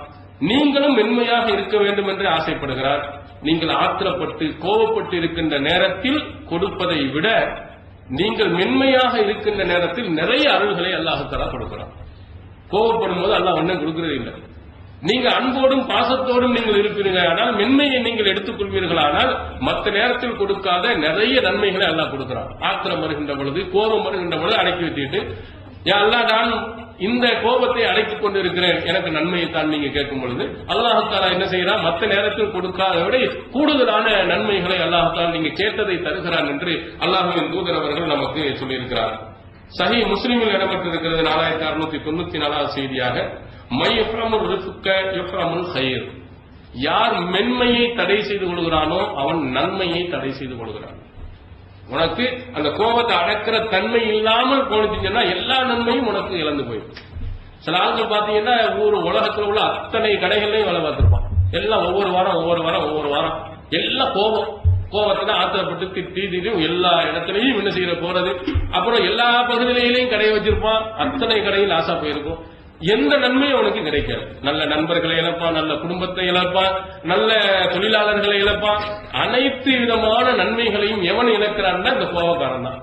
நீங்களும் மென்மையாக இருக்க வேண்டும் என்று ஆசைப்படுகிறார். நீங்கள் ஆத்திரப்பட்டு கோபப்பட்டு இருக்கின்ற நேரத்தில் கொடுப்பதை விட நீங்கள் மென்மையாக இருக்கின்ற நேரத்தில் நிறைய அருள்களை அல்லாஹ் தஆலா கொடுக்கிறான். கோபப்படும் போது அல்லாஹ் ஒன்றும் கொடுக்கிறது இல்லை. நீங்க அன்போடும் பாசத்தோடும் நீங்கள் இருப்பீர்கள், ஆனால் மென்மையை நீங்கள் எடுத்துக் கொள்வீர்களானால் மற்ற நேரத்தில் கொடுக்காத நிறைய நன்மைகளை அல்லாஹ் கொடுக்கிறான். ஆத்திரம் வருகின்ற பொழுது, கோபம் வருகின்ற பொழுது அடக்கி வச்சுட்டு, யா அல்லாஹ் நான் இந்த கோபத்தை அடக்கிக் கொண்டிருக்கிறேன், எனக்கு நன்மையை தான் நீங்க கேட்கும் பொழுது அல்லாஹ் தஆலா என்ன செய்யறான், மற்ற நேரத்தில் கொடுக்காத விட கூடுதலான நன்மைகளை அல்லாஹ் தஆலா நீங்க கேட்டதை தருகிறான் என்று அல்லாஹ்வின் தூதர் அவர்கள் நமக்கு சொல்லியிருக்கிறார். சஹீஹ் முஸ்லிமில் இடம்பெற்றிருக்கிறது 4694வது செய்தியாக, மை யஃப்ரமுர் ரிஸ்க யஃப்ரமுல் கைர். யார் மென்மையை தடை செய்து கொள்கிறானோ அவன் நன்மையை தடை செய்து கொள்கிறான். உனக்கு அந்த கோபத்தை அடக்கிற தன்மை இல்லாமல் போனீங்கன்னா எல்லா நன்மையும் உனக்கு இழந்து போயிடும். சில ஆட்கள் பாத்தீங்கன்னா உலகத்தில் உள்ள அத்தனை கடைகள்லையும் வேலை பார்த்திருப்பான். எல்லாம் ஒவ்வொரு வாரம் எல்லாம் கோபத்துல ஆத்திரப்பட்டு திட்டி எல்லா இடத்துலையும் என்ன செய்யற போறது. அப்புறம் எல்லா பகுதியிலையும் கடை வச்சிருப்பான், அத்தனை கடையில் ஆசா போயிருக்கும். எந்த நன்மையும் அவனுக்கு கிடைக்காது. நல்ல நண்பர்களை இழப்பான், நல்ல குடும்பத்தை இழப்பான், நல்ல தொழிலாளர்களை இழப்பான். அனைத்து விதமான நன்மைகளையும் எவன் இழக்கிறான்? இந்த கோபக்காரன் தான்.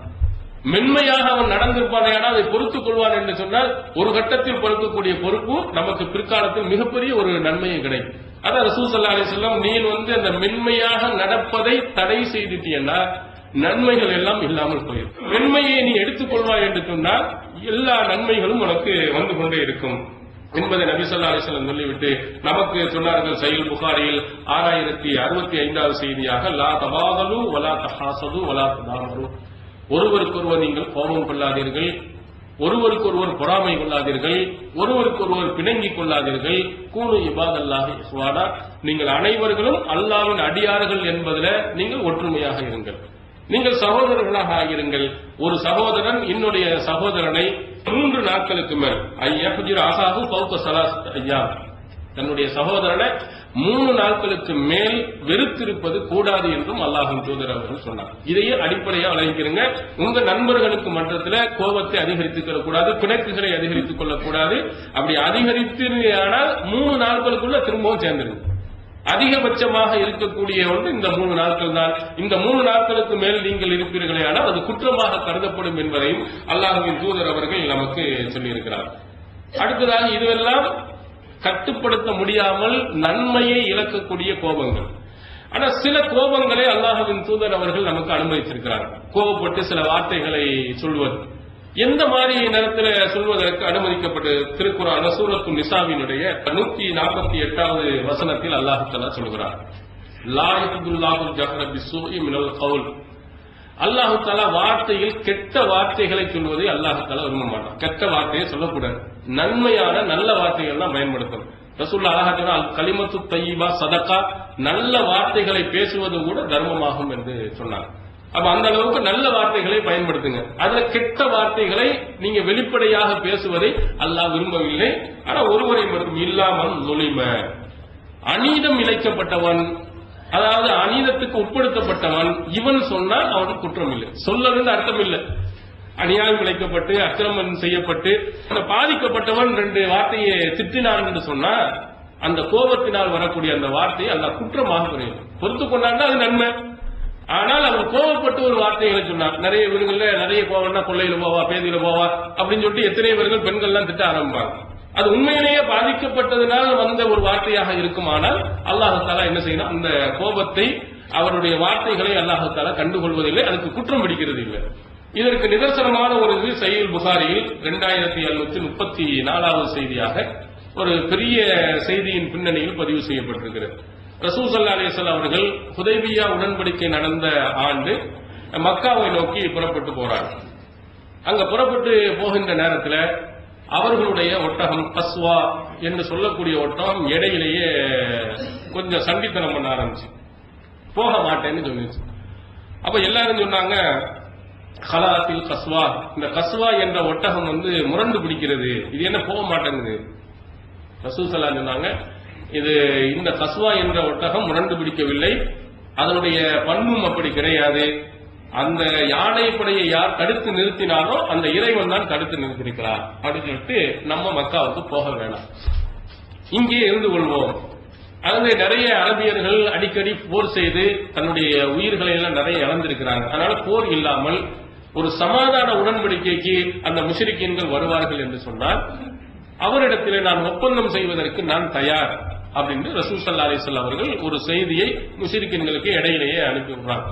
மென்மையாக அவன் நடந்திருப்பானே, ஆனால் அதை பொறுத்துக் கொள்வான் என்று சொன்னால் ஒரு கட்டத்தில் பொறுக்கக்கூடிய பொறுப்பு நமக்கு பிற்காலத்தில் மிகப்பெரிய ஒரு நன்மையை கிடைக்கும். அதான் ரசூல் ஸல்லல்லாஹு அலைஹி வஸல்லம், நீ அந்த மென்மையாக நடப்பதை தடை செய்துட்டீன்னா நன்மைகள் எல்லாம் இல்லாமல் போயிடும். மென்மையை நீ எடுத்துக் கொள்வாய் என்று சொன்னால் எல்லா நன்மைகளும் உனக்கு வந்து கொண்டே இருக்கும் என்பதை நபி ஸல்லல்லாஹு அலைஹி வஸல்லம் சொல்லிவிட்டு நமக்கு சொன்னார்கள். சஹீஹ் புகாரியில் 6065வது செய்தியாக, லா தபாகலு வலா தஹாசது வலா ததாமரு. ஒருவருக்கொருவர் நீங்கள் கோபம் கொள்ளாதீர்கள், ஒருவருக்கொருவர் பொறாமை கொள்ளாதீர்கள், ஒருவருக்கொருவர் பிணங்கிக் கொள்ளாதீர்கள். கூனு இபாதல்லாஹி இஹ்வானா, நீங்கள் அனைவர்களும் அல்லாஹ்வின் அடியார்கள் என்பதில் நீங்கள் ஒற்றுமையாக இருங்கள், நீங்கள் சகோதரர்களாக ஆகிருங்கள். ஒரு சகோதரன் இன்னுடைய சகோதரனை 3 நாட்களுக்கு மேல் அசாஹு பௌக்க சலாஸ் ஐயா, தன்னுடைய சகோதரனை 3 நாட்களுக்கு மேல் வெறுத்திருப்பது கூடாது என்றும் அல்லாஹ்வின் தூதர் அவர்கள் சொன்னார். இதையே அடிப்படையாக வழங்கிக்கிறங்க. உங்க நண்பர்களுக்கு மன்றத்தில் கோபத்தை அதிகரித்துக் கொள்ளக்கூடாது, பிணக்குகளை அதிகரித்துக் கொள்ளக்கூடாது. அப்படி அதிகரித்து ஆனால் 3 நாட்களுக்குள்ள திரும்பவும் சேர்ந்துருங்க. அதிகபட்சமாக இருக்கக்கூடிய ஒன்று இந்த 3 நாட்கள் தான். இந்த 3 நாட்களுக்கு மேல் நீங்கள் இருப்பீர்களே ஆனால் அது குற்றமாக கருதப்படும் என்பதையும் அல்லாஹ்வின் தூதர் அவர்கள் நமக்கு சொல்லியிருக்கிறார். அடுத்ததாக, இதுவெல்லாம் கட்டுப்படுத்த முடியாமல் நன்மையை இழக்கக்கூடிய கோபங்கள். ஆனா சில கோபங்களை அல்லாஹ்வின் தூதர் அவர்கள் நமக்கு அனுமதித்திருக்கிறார். கோபப்பட்டு சில வார்த்தைகளை சொல்வது, எந்த மாதிரி நேரத்தில் சொல்வதற்கு அனுமதிக்கப்பட்டு திருக்குர்ஆன் சூரத்து நிசாவினுடைய 148வது வசனத்தில் அல்லாஹ் தஆலா சொல்கிறார், லா யஹ்துல்லாஹுல் ஜஹ்ர பிஸ்ஸூஇ மினல் கவுல். அல்லாஹ் தஆலா வார்த்தையில் கெட்ட வார்த்தைகளை சொல்வதை அல்லாஹ் தஆலா விரும்ப மாட்டான். கெட்ட வார்த்தையை சொல்லக்கூடாது, நன்மையான நல்ல வார்த்தைகள் தான் பயன்படுத்தணும். ரசூலுல்லாஹ் அல்லாஹ் தஆலா அல் கலிமத்து தய்யிபா சதகா, நல்ல வார்த்தைகளை பேசுவது கூட தர்மமாகும் என்று சொன்னார். அப்ப அந்த அளவுக்கு நல்ல வார்த்தைகளை பயன்படுத்துங்க. அதுல கெட்ட வார்த்தைகளை நீங்க வெளிப்படையாக பேசுவதை அல்லாஹ் விரும்பவில்லை. ஆனா ஒருவரை மட்டும் இல்லாமல் நொலிம, அநீதம் இழைக்கப்பட்டவன், அதாவது அநீதத்துக்கு உட்படுத்தப்பட்டவன், இவன் சொன்னால் அவனுக்கு குற்றம் இல்லை. சொல்லணும்னு அர்த்தம் இல்லை. அநியாயம் இழைக்கப்பட்டு அக்கிரமம் செய்யப்பட்டு அந்த பாதிக்கப்பட்டவன் 2 வார்த்தையை திட்டினான் என்று சொன்னா அந்த கோபத்தினால் வரக்கூடிய அந்த வார்த்தையை அல்லாஹ் குற்றமாக குறையும். பொறுத்து கொண்டாண்டா அது நன்மை. ஆனால் அவன் கோபப்பட்டு ஒரு வார்த்தைகளை சொன்னார். நிறைய வீடுகள்ல நிறைய கோபம்னா கொள்ளையில போவா, பேதியில போவா அப்படின்னு சொல்லிட்டு எத்தனை பேர்கள் பெண்கள்லாம் திட்ட ஆரம்பிப்பாங்க. அது உண்மையிலேயே பாதிக்கப்பட்டதனால் வந்த ஒரு வார்த்தையாக இருக்குமானால் அல்லாஹ் தஆலா என்ன செய்யணும், அந்த கோபத்தை அவருடைய வார்த்தைகளை அல்லாஹ் தஆலா கண்டுகொள்வதில்லை, அதுக்கு குற்றம் பிடிக்கிறது இல்லை. இதற்கு நிதர்சனமான ஒரு இது சஹீஹ் புகாரியில் 2734வது செய்தியாக ஒரு பெரிய செய்தியின் பின்னணியில் பதிவு செய்யப்பட்டிருக்கிறது. ரசூல் ஸல்லல்லாஹு அலைஹி வஸல்லம் அவர்கள் ஹுதைபியா உடன்படிக்கை நடந்த ஆண்டு மக்காவை நோக்கி புறப்பட்டு போறாங்க. அங்க புறப்பட்டு போகின்ற நேரத்தில் அவர்களுடைய ஒட்டகம் கஸ்வா என்று சொல்லக்கூடிய ஒட்டகம் இடையிலேயே கொஞ்சம் சண்டித்தனம் பண்ண ஆரம்பிச்சு, போக மாட்டேன்னு சொல்லிச்சு. அப்ப எல்லாரும் சொன்னாங்க, ஹலாத்தில் கஸ்வா, இந்த கஸ்வா என்ற ஒட்டகம் முரண்டு பிடிக்கிறது, இது என்ன போக மாட்டேங்குது. ரசூல் ஸல்லல்லாஹு அலைஹி சொன்னாங்க, இது இந்த கஸ்வா என்ற ஒட்டகம் முரண்டு பிடிக்கவில்லை, அதனுடைய பண்பும் அப்படி கிடையாது. அந்த யானை படையை யார் தடுத்து நிறுத்தினாலோ அந்த இறைவன் தான் தடுத்து நிறுத்திருக்கிறார் அப்படின்னு சொல்லிட்டு நம்ம மக்காவுக்கு போக வேணாம், இங்கே இருந்து கொள்வோம். அதில் நிறைய அரபியர்கள் அடிக்கடி போர் செய்து தன்னுடைய உயிர்களை எல்லாம் நிறைய இழந்திருக்கிறாங்க. அதனால போர் இல்லாமல் ஒரு சமாதான உடன்படிக்கைக்கு அந்த முஷ்ரிக்கீன்கள் வருவார்கள் என்று சொன்னால் அவரிடத்திலே நான் ஒப்பந்தம் செய்வதற்கு நான் தயார் அப்படின்னு ரசூல் ஸல்லல்லாஹு அலைஹி வஸல்லம் அவர்கள் ஒரு செய்தியை முஷ்ரிக்கீன்களுக்கு இடையிலேயே அனுப்பி விடுறாங்க.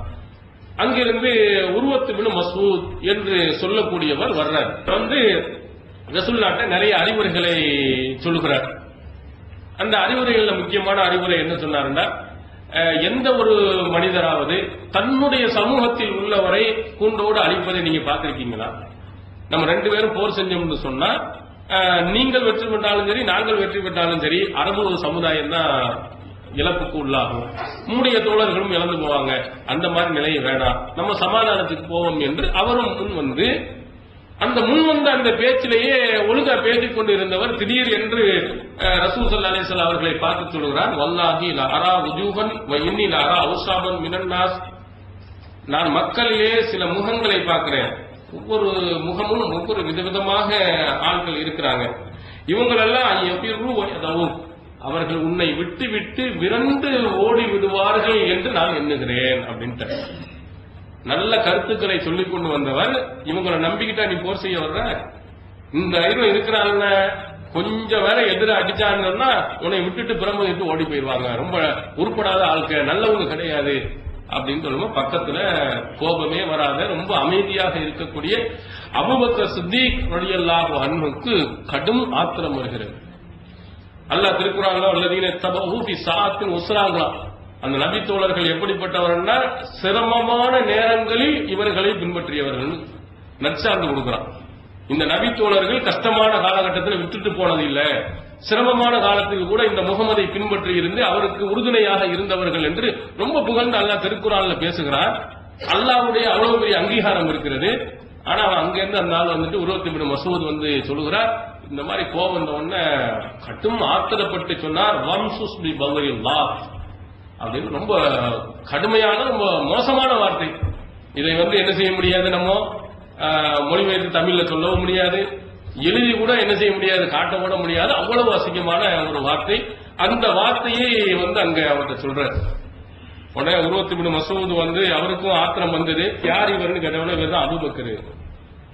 அங்கிருந்து உர்வத் இப்னு மஸ்ஊத் என்று சொல்லக்கூடியவர் வர்றார். ரசூலுல்லாஹ்ட்ட நிறைய அறிவுரைகளை சொல்லுகிறார். அந்த அறிவுரைகள்ல முக்கியமான அறிவுரை என்ன சொன்னாருன்னா, எந்த ஒரு மனிதராவது தன்னுடைய சமூகத்தில் உள்ளவரை கூண்டோடு அழிப்பதை நீங்க பார்த்திருக்கீங்களா? நம்ம 2 பேரும் போர் செஞ்சோம்னு சொன்னா நீங்கள் வெற்றி பெற்றாலும் சரி நாங்கள் வெற்றி பெற்றாலும் சரி அரபு ஒரு சமுதாயம் தான் இழப்புக்கு உள்ளாகும், நம்முடைய தோழர்களும் இழந்து போவாங்க. அந்த மாதிரி நிலையை வேணாம், நம்ம சமாதானத்துக்கு போவோம் என்று அவரும் முன் வந்த அந்த பேச்சிலேயே ஒழுங்கா பேசிக் கொண்டு இருந்தவர் திடீர் என்று ரசூல் ஸல்லல்லாஹு அலைஹி வஸல்லம் அவர்களை பார்த்து சொல்கிறார், வல்லாஹி லா அரா வுஜூஹன் வ இன்னி லா அரா அவ்ஸாபன் மினன் நாஸ். நான் மக்களிலே சில முகங்களை பார்க்கிறேன், ஒவ்வொரு முகமும் ஒவ்வொரு விதவிதமாக ஆட்கள் இருக்கிறாங்க. இவங்களெல்லாம் அவர்கள் உன்னை விட்டு விட்டு விரண்டு ஓடி விடுவார்கள் என்று நான் எண்ணுகிறேன் அப்படின்ட்டு நல்ல கருத்துக்களை சொல்லிக் கொண்டு வந்தவர். இவங்களை நம்பிக்கிட்டா நீ போர் செய்ய வர்ற, இந்த ஐரம் இருக்கிறாங்க, கொஞ்சம் வேற எதிர அடிச்சாங்கன்னா உன்னை விட்டுட்டு பிரம்ம ஓடி போயிடுவாங்க, ரொம்ப உருப்படாத ஆட்கள், நல்லவங்க கிடையாது அப்படின்னு சொல்லுவோம். பக்கத்துல கோபமே வராத ரொம்ப அமைதியாக இருக்கக்கூடிய அபூபக்கர் சித்திக் ரலியல்லாஹு அன்ஹுக்கு கடும் ஆத்திரம் வருகிறது. அல்லாஹ் திருக்குறான்ல அல்லதீன தபஹு ஃபி ஸாஅத்தின் உஸ்ராங்களாம், அந்த நபி தோழர்கள் எப்படிப்பட்டவர்னா சிரமமான நேரங்களில் இவர்களை பின்பற்றியவர்கள் நற்சார்ந்து கொடுக்கிறான். இந்த நபி தோழர்கள் கஷ்டமான காலகட்டத்தில் விட்டுட்டு போனது இல்ல, சிரமமான காலத்தில் கூட இந்த முகமதை பின்பற்றி இருந்து அவருக்கு உறுதுணையாக இருந்தவர்கள் என்று ரொம்ப புகழ்ந்து அல்லாஹ் திருக்குறான்ல பேசுகிறார். அல்லாஹ்வுடைய அவ்வளவு பெரிய அங்கீகாரம் இருக்கிறது. ஆனா அவன் அங்கிருந்து அந்த ஆள் உர்வத் இப்னு மஸ்ஊத் சொல்லுகிறார், இந்த மாதிரி கோபம் வந்த உடனே கட்டும் ஆத்திரப்பட்டு சொன்னார், வம்சுஸ் பி பல்லில்லாஹ் அப்படின்னு ரொம்ப கடுமையான ரொம்ப மோசமான வார்த்தை. இதை என்ன செய்ய முடியாது, நம்ம மொழிபெயர்த்து தமிழ்ல சொல்லவும் முடியாது, எழுதி கூட என்ன செய்ய முடியாது, காட்ட கூட முடியாது, அவ்வளவு அசிங்கமான ஒரு வார்த்தை. அந்த வார்த்தையை அங்க அவர்கிட்ட சொல்றாரு. உடனே உர்வத் இப்னு மஸ்ஊத் அவருக்கும் ஆத்திரம் வந்தது. யார் இவர்னு கேட்டவன இவர் தான் அபூபக்கர்.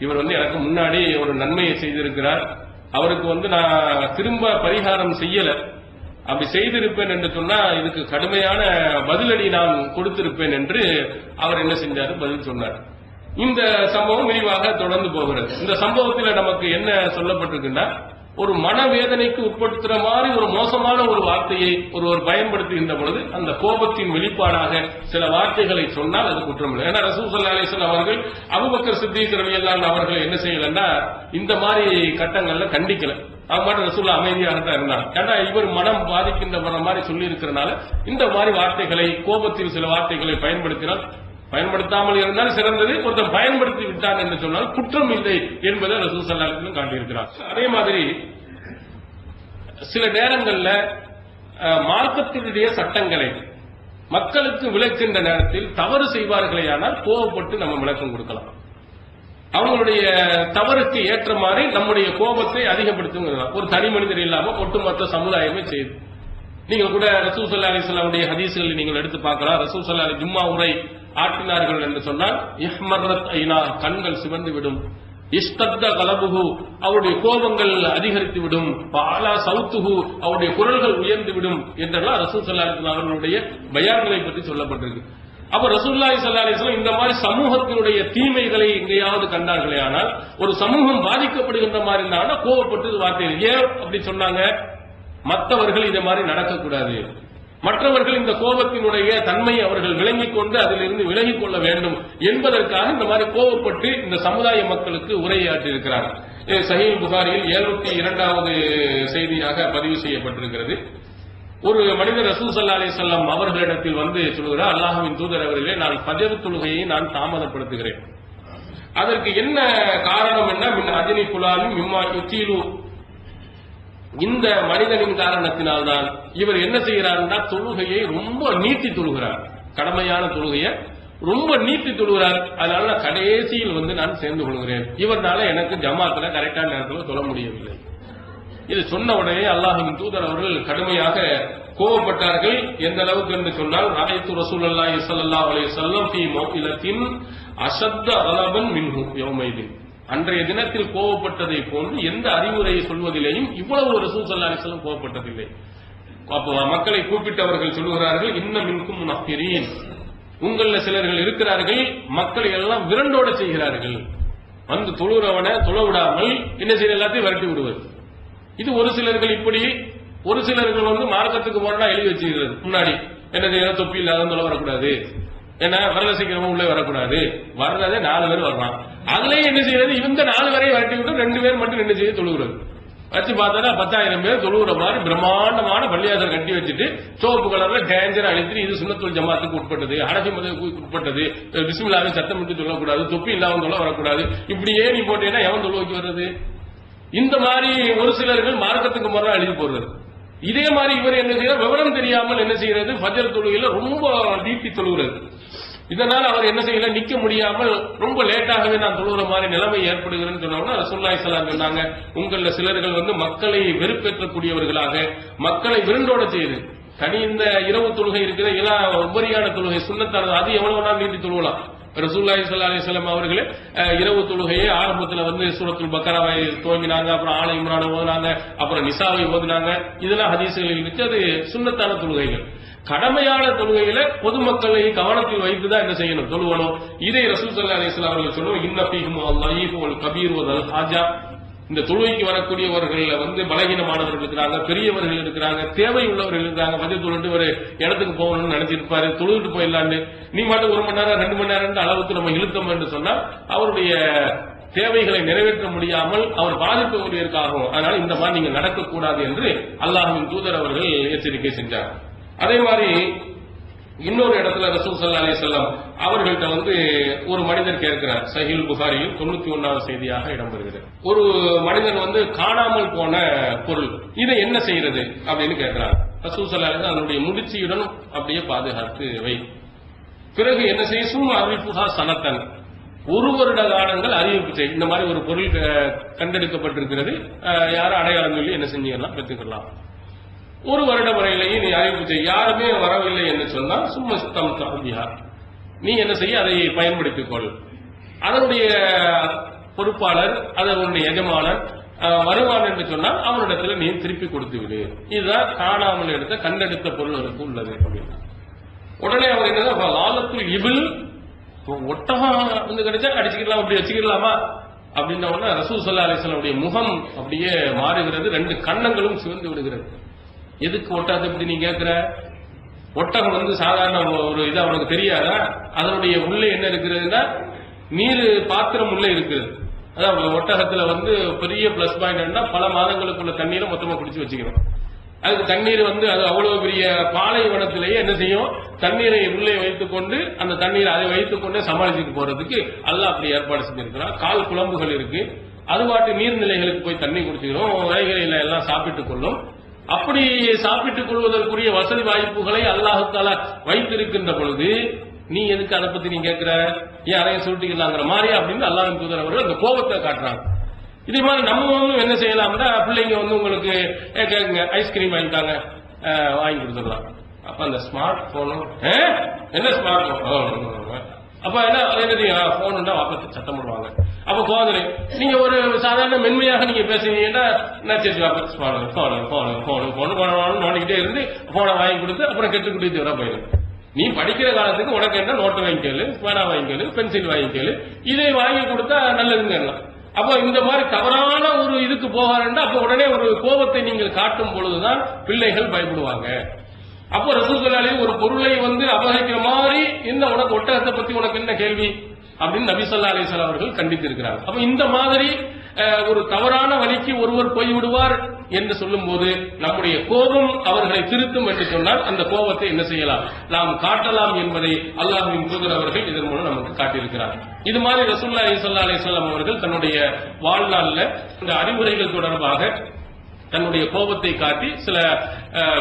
இவர் எனக்கு முன்னாடி ஒரு நன்மையை செய்திருக்கிறார், அவருக்கு நான் திரும்ப பரிகாரம் செய்யல, அப்படி செய்திருப்பேன் என்று சொன்னா இதுக்கு கடுமையான பதிலடி நான் கொடுத்திருப்பேன் என்று அவர் என்ன செஞ்சாரு, பதில் சொன்னார். இந்த சம்பவம் விரிவாக தொடர்ந்து போகிறது. இந்த சம்பவத்தில் நமக்கு என்ன சொல்லப்பட்டிருக்குன்னா, ஒரு மனவேதனைக்கு உட்படுத்துற மாதிரி ஒரு மோசமான ஒரு வார்த்தையை ஒருவர் பயன்படுத்துகின்ற பொழுது அந்த கோபத்தின் வெளிப்பாடாக சில வார்த்தைகளை சொன்னால் அது குற்றம் இல்லை. ஏன்னா ரசூல் ஸல்லல்லாஹு அலைஹி வஸல்லம் அவர்கள் அபூபக்கர் சித்திக் ரலியல்லாஹு அவர்கள் என்ன செய்யலன்னா இந்த மாதிரி கட்டங்கள்ல கண்டிக்கல, அவங்க மட்டும் ரசூலுல்லாஹ் அமைதியாக தான் இருந்தாங்க. ஏன்னா இவர் மனம் பாதிக்கின்ற மாதிரி சொல்லி இருக்கிறனால இந்த மாதிரி வார்த்தைகளை, கோபத்தில் சில வார்த்தைகளை பயன்படுத்தாமல் இருந்தால் சிறந்தது. ஒருத்தர் பயன்படுத்தி விட்டான் என்று சொன்னால் குற்றம் இல்லை என்பதை ரசூல் ஸல்லல்லாஹு அலைஹி வஸல்லம் காட்டியிருக்கிறார். அதே மாதிரி சில நேரங்களில் மார்க்கத்தினுடைய சட்டங்களை மக்களுக்கு விளக்கின்ற நேரத்தில் தவறு செய்வார்களேயானால் கோபப்பட்டு நம்ம விளக்கம் கொடுக்கலாம். அவங்களுடைய தவறுக்கு ஏற்ற மாதிரி நம்முடைய கோபத்தை அதிகப்படுத்தும். ஒரு தனி மனிதர் இல்லாம ஒட்டுமொத்த சமுதாயமே செய்யுது. நீங்கள் கூட ரசூல் ஸல்லல்லாஹு அலைஹி வஸல்லம் ஹதீஸ்களை நீங்கள் எடுத்து பார்க்கலாம். ரசூல் ஸல்லல்லாஹு அலைஹி ஜும்மா உரை ஆற்றினார்கள் என்று சொன்னால் இஹ்மர்ரத் ஐனா, கண்கள் சிவந்து விடும், இஷ்தத்த கலபுகு, அவருடைய கோபங்கள் அதிகரித்து விடும், பாலா சவுத்துகு, அவருடைய குரல்கள் உயர்ந்து விடும் என்றெல்லாம் ரசூல் ஸல்லல்லாஹு அலைஹி வஸல்லம் அவர்களுடைய பயான்களை பற்றி சொல்லப்பட்டிருக்கு. அப்ப ரசூலுல்லாஹி ஸல்லல்லாஹு அலைஹி வஸல்லம் இந்த மாதிரி சமூகத்தினுடைய தீமைகளை எங்கேயாவது கண்டார்களே, ஆனால் ஒரு சமூகம் பாதிக்கப்படுகின்ற மாதிரி இருந்தாங்கன்னா கோபப்பட்டு வார்த்தை. ஏன் அப்படி சொன்னாங்க? மற்றவர்கள் இதை மாதிரி நடக்கக்கூடாது, மற்றவர்கள் இந்த கோபத்தினுடைய தன்மையை அவர்கள் விளங்கிக் கொண்டு அதிலிருந்து விலகிக் கொள்ள வேண்டும் என்பதற்காக இந்த மாதிரி கோபப்பட்டு இந்த சமுதாய மக்களுக்கு உரையாற்றி இருக்கிறார். சஹீஹ் புகாரியில் 702வது செய்தியாக பதிவு செய்யப்பட்டிருக்கிறது. ஒரு மனிதர் ரசூல் ஸல்லல்லாஹு அலைஹி வஸல்லம் அவர்களிடத்தில் சொல்கிறார், அல்லாஹ்வின் தூதர் அவர்களே, நான் ஃபஜர் தொழுகையை நான் தாமதப்படுத்துகிறேன். அதற்கு என்ன காரணம்? என்ன மின் அஜ்னி ஃபுலானும் மிம்மா யுத்தீலு, இந்த மனிதனின் காரணத்தினால்தான் இவர் என்ன செய்கிறார்னா தொழுகையை ரொம்ப நீட்டி தொழுகிறார். கடமையான தொழுகையை ரொம்ப நீட்டி தொழுகிறார். அதனால நான் கடைசியில் வந்து நான் சேர்ந்து கொள்கிறேன். இவர்னால எனக்கு ஜமாத்துல கரெக்டான நேரத்தில் சொல்ல முடியவில்லை. இது சொன்ன உடனே அல்லாஹ்வின் தூதர் அவர்கள் கடுமையாக கோபப்பட்டார்கள். எந்த அளவுக்கு என்று சொன்னால், ரஅய்து ரசூலுல்லாஹி ஸல்லல்லாஹு அலைஹி வஸல்லம் ஃபீ மௌஇலத்தின் அஷத்த கலபன் மின்ஹு யௌமைதின். அன்றைய தினத்தில் கோபப்பட்டதை போன்று எந்த அறிவுரையை சொல்வதிலேயும் இவ்வளவு ரசூல் ஸல்லல்லாஹு அலைஹி வஸல்லம் கோபப்பட்டதில்லை. அப்போ மக்களை கூப்பிட்டவர்கள் சொல்லுகிறார்கள், இன்ன மின்கும் முனஃபிரீன், உங்கள சிலர்கள் இருக்கிறார்கள் மக்களை எல்லாம் விரண்டோட செய்கிறார்கள். வந்து தொழுறவனை தொழ விடாமல் என்ன செய்ய எல்லாத்தையும் விரட்டி விடுவது. இது ஒரு சிலர்கள் இப்படி, ஒரு சிலர்கள் வந்து மார்க்கத்துக்கு முரணா எழுதி வச்சுக்கிறது. முன்னாடி என்ன செய்யற, தொப்பி இல்லாத தொலை வரக்கூடாது, ஏன்னா வரல சீக்கிரமா உள்ளே வரக்கூடாது, வர்றதே 4 பேர் வரலாம். அதுலயும் என்ன செய்யறது, இந்த 4 பேரையும் விரட்டி விட்டு 2 பேர் மட்டும் என்ன செய்ய தொழுகிறது. வச்சு பார்த்தா 10,000 பேர் தொழுகிற மாதிரி பிரம்மாண்டமான பள்ளியாசல் கட்டி வச்சுட்டு சோப்பு கலர்ல டேஞ்சர் அழித்து இது சுன்னத்துல் ஜமாத்துக்கு உட்பட்டது, ஹனஃபி மதுஹபுக்கு உட்பட்டது, பிஸ்மில்லாஹ்வை சத்தமிட்டு சொல்லக்கூடாது, தொப்பி இல்லாம சொல்ல வரக்கூடாது, இப்படியே நீ போட்டீங்கன்னா எவன் தொழு வைக்க வர்றது? இந்த மாதிரி ஒரு சிலர்கள் மார்க்கத்துக்கு முறை எழுதி போடுறது. இதே மாதிரி இவர் என்ன செய்யற, விவரம் தெரியாமல் என்ன செய்யறது, ஃபஜர் தொழுகையில ரொம்ப நீட்டி தொழுகிறது. இதனால அவர் என்ன செய்யல, நிக்க முடியாமல் ரொம்ப லேட்டாகவே நான் தொழுகிற மாதிரி நிலைமை ஏற்படுகிறேன்னு சொன்னோம்னா ரசூலுல்லாஹி ஸல்லல்லாஹு அலைஹி வஸல்லம் சொன்னாங்க, உங்கள சிலர்கள் வந்து மக்களை வெறுப்பேற்றக்கூடியவர்களாக மக்களை விருண்டோட செய்யுது. தனி இந்த இரவு தொழுகை இருக்கிற இதெல்லாம் உபரியான தொழுகை சுன்னத்தானது, அது எவ்வளவு நாள் நீட்டி தொழுகலாம். ரசூலுல்லாஹி ஸல்லல்லாஹு அலைஹி வஸல்லம் அவர்களே இரவு தொழுகையை ஆரம்பத்துல வந்து சூரத்துல் பக்கராவை துவங்கினாங்க, அப்புறம் ஆல இம்ரானை ஓதுனாங்க, அப்புறம் நிசாவை ஓதுனாங்க. இதெல்லாம் ஹதீஸ்களில் இருக்கு. அது சுன்னத்தான தொழுகைகள். கடமையான தொழுகையில பொதுமக்களை கவனத்தில் வைத்துதான் என்ன செய்யணும், தொழுவணும். இதை ரசூல் ஸல்லல்லாஹு அலைஹி வஸல்லம் அவர்கள் சொல்லுவோம், இன்ன ஃபீஹிம் அல்லாஹு வல் கபீர் வல் ஹாஜா. இந்த தொழுகைக்கு வரக்கூடியவர்கள் வந்து பலகீனமானவர்கள் இருக்கிறாங்க, பெரியவர்கள் இருக்கிறாங்க, தேவை உள்ளவர்கள் இருக்கிறாங்க. வந்து தொழுட்டு ஒரு இடத்துக்கு போகணும்னு நினைச்சிருப்பாரு, தொழுதுட்டு போயிடலான்னு நீ மட்டும் 1 மணி நேரம் 2 மணி நேரம் அளவுக்கு நம்ம இழுத்தோம் என்று சொன்னா அவருடைய தேவைகளை நிறைவேற்ற முடியாமல் அவர் பாதிக்கக்கூடியதற்காகும். அதனால இந்த மாதிரி நீங்க நடக்கக்கூடாது என்று அல்லாஹ்வின் தூதர் அவர்கள் எச்சரிக்கை செஞ்சார். அதே மாதிரி இன்னொரு இடத்துல ரசூல் ஸல்லல்லாஹு அலைஹி வஸல்லம் அவர்கள்ட்ட வந்து ஒரு மனிதர் கேட்கிறார். சஹீஹுல் புகாரியில் 91வது செய்தியாக இடம்பெறுகிறது. ஒரு மனிதன் வந்து காணாமல் போன பொருள், இதை என்ன செய்யறது அப்படின்னு கேட்கிறார். ரசூல் ஸல்லல்லாஹு அலைஹி வஸல்லம் அதனுடைய முடிச்சியுடன் அப்படியே பாதுகாத்து வை. பிறகு என்ன செய்ய, சும்மா அறிவிப்புகா சனத்தன், 1 வருட காலங்கள் அறிவிப்பு செய். இந்த மாதிரி ஒரு பொருள் கண்டெடுக்கப்பட்டிருக்கிறது, யாரும் அடையாளம் சொல்லி என்ன செஞ்சுக்கலாம், பெற்றுக்கலாம். 1 வருட வரையிலேயே நீ அறிவிப்பு செய். யாருமே வரவில்லை என்று சொன்னால் சும்மஸ்தம் தஹ்பிஹா, நீ என்ன செய்ய, அதை பயன்படுத்திக் கொள். அதனுடைய பொறுப்பாளர், அதனுடைய எஜமானர் வருவான் என்று சொன்னால் அவனிடத்தில் நீ திருப்பி கொடுத்து விடு. இதுதான் காணாமல் எடுத்த கண்டெடுத்த பொருளுக்கு உள்ளது அப்படின்னா. உடனே அவர் என்ன, லாலத்துல் இபில், ஒட்டகம் வந்து கிடைச்சா அடிச்சுக்கலாம், அப்படி வச்சுக்கலாமா அப்படின்ன உடனே ரசூல் ஸல்லல்லாஹு அலைஹி வஸல்லம் முகம் அப்படியே மாறுகிறது, 2 கன்னங்களும் சிவந்து விடுகிறது. எதுக்கு ஒட்டகத்தை இப்படி நீ கேட்கிற? ஒட்டகம் வந்து சாதாரண ஒரு இது அவனுக்கு தெரியாதா? அதனுடைய உள்ளே என்ன இருக்கிறதுன்னா நீர் பாத்திரம் உள்ளே இருக்குது. அதான் ஒட்டகத்துல வந்து பெரிய பிளஸ் பாயிண்ட் என்ன, பல மாதங்களுக்குள்ள தண்ணீரை மொத்தமா குடிச்சு வச்சுக்கணும். அதுக்கு தண்ணீர் வந்து அது அவ்வளவு பெரிய பாலைவனத்திலேயே என்ன செய்யும், தண்ணீரை உள்ளே வைத்துக் கொண்டு அந்த தண்ணீரை அதை வைத்துக் கொண்டே சமாளிச்சுட்டு போறதுக்கு அல்லாஹ் அப்படி ஏற்பாடு செஞ்சிருக்கிறான். கால் குழம்புகள் இருக்கு, அது பாட்டு நீர்நிலைகளுக்கு போய் தண்ணி குடிச்சுக்கிறோம், வயல்களில் எல்லாம் சாப்பிட்டுக் கொள்ளும். அப்படி சாப்பிட்டுக் கொள்வதற்குரிய வசதி வாய்ப்புகளை அல்லாஹ் தஆலா வைத்திருக்கின்ற பொழுது நீ எதுக்கு அதை பத்தி நீ கேட்கிற, ஏன் அதையும் சுருட்டிக்கலாங்கிற மாதிரி அப்படின்னு அல்லாஹ்வின் தூதர் அவர்கள் அந்த கோபத்தை காட்டுறாங்க. இதே மாதிரி நம்ம என்ன செய்யலாம்னா, பிள்ளைங்க வந்து உங்களுக்கு கேட்குங்க ஐஸ்கிரீம் வாங்கிட்டாங்க, வாங்கி கொடுத்துடலாம். அப்ப அந்த ஸ்மார்ட் போனும் என்ன ஸ்மார்ட் போன், அப்ப என்ன போன் தான் வாப்பத்தை சத்தம் போடுவாங்க. அப்ப கோதனை நீங்க ஒரு சாதாரண மென்மையாக நீங்க பேசுறீங்கன்னா நோண்டிக்கிட்டே இருந்து போனை வாங்கி கொடுத்து அப்புறம் கெட்டு குடித்து வர போயிடும். நீ படிக்கிற காலத்துக்கு உனக்கு என்ன நோட்டு வாங்கிக்கலு, பேனா வாங்கிக்கலு, பென்சில் வாங்கிக்கலு, இதை வாங்கி கொடுத்தா நல்லதுங்க எல்லாம். அப்ப இந்த மாதிரி தவறான ஒரு இதுக்கு போகாருன்னா அப்ப உடனே ஒரு கோபத்தை நீங்கள் காட்டும் பொழுதுதான் பிள்ளைகள் பயப்படுவாங்க. அப்போ ரசூல் ஸல்லல்லாஹு அலைஹி ஒரு பொருளை வந்து அபகரிக்கிற மாதிரி இந்த உனக்கு ஒட்டகத்தை பத்தி உனக்கு என்ன கேள்வி அப்படின்னு நபி ஸல்லல்லாஹு அலைஹி வஸல்லம் அவர்கள் கண்டித்திருக்கிறார். அப்ப இந்த மாதிரி ஒரு தவறான வழிக்கு ஒருவர் போய்விடுவார் என்று சொல்லும் போது நம்முடைய கோபம் அவர்களை திருத்தும் என்று சொன்னால் அந்த கோபத்தை என்ன செய்யலாம், நாம் காட்டலாம் என்பதை அல்லாஹ்வின் தூதர் அவர்கள் இதன் மூலம் நமக்கு காட்டியிருக்கிறார். இது மாதிரி ரசூலுல்லாஹி ஸல்லல்லாஹு அலைஹி வஸல்லம் அவர்கள் தன்னுடைய வாழ்நாளில் இந்த அறிவுரைகள் தொடர்பாக தன்னுடைய கோபத்தை காட்டி சில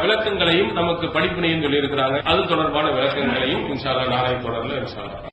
விளக்கங்களையும் நமக்கு படிப்பினையும் சொல்லியிருக்கிறாங்க. அது தொடர்பான விளக்கங்களையும் இன்ஷா அல்லாஹ் நாளை தொடர்ல இன்ஷா அல்லாஹ்.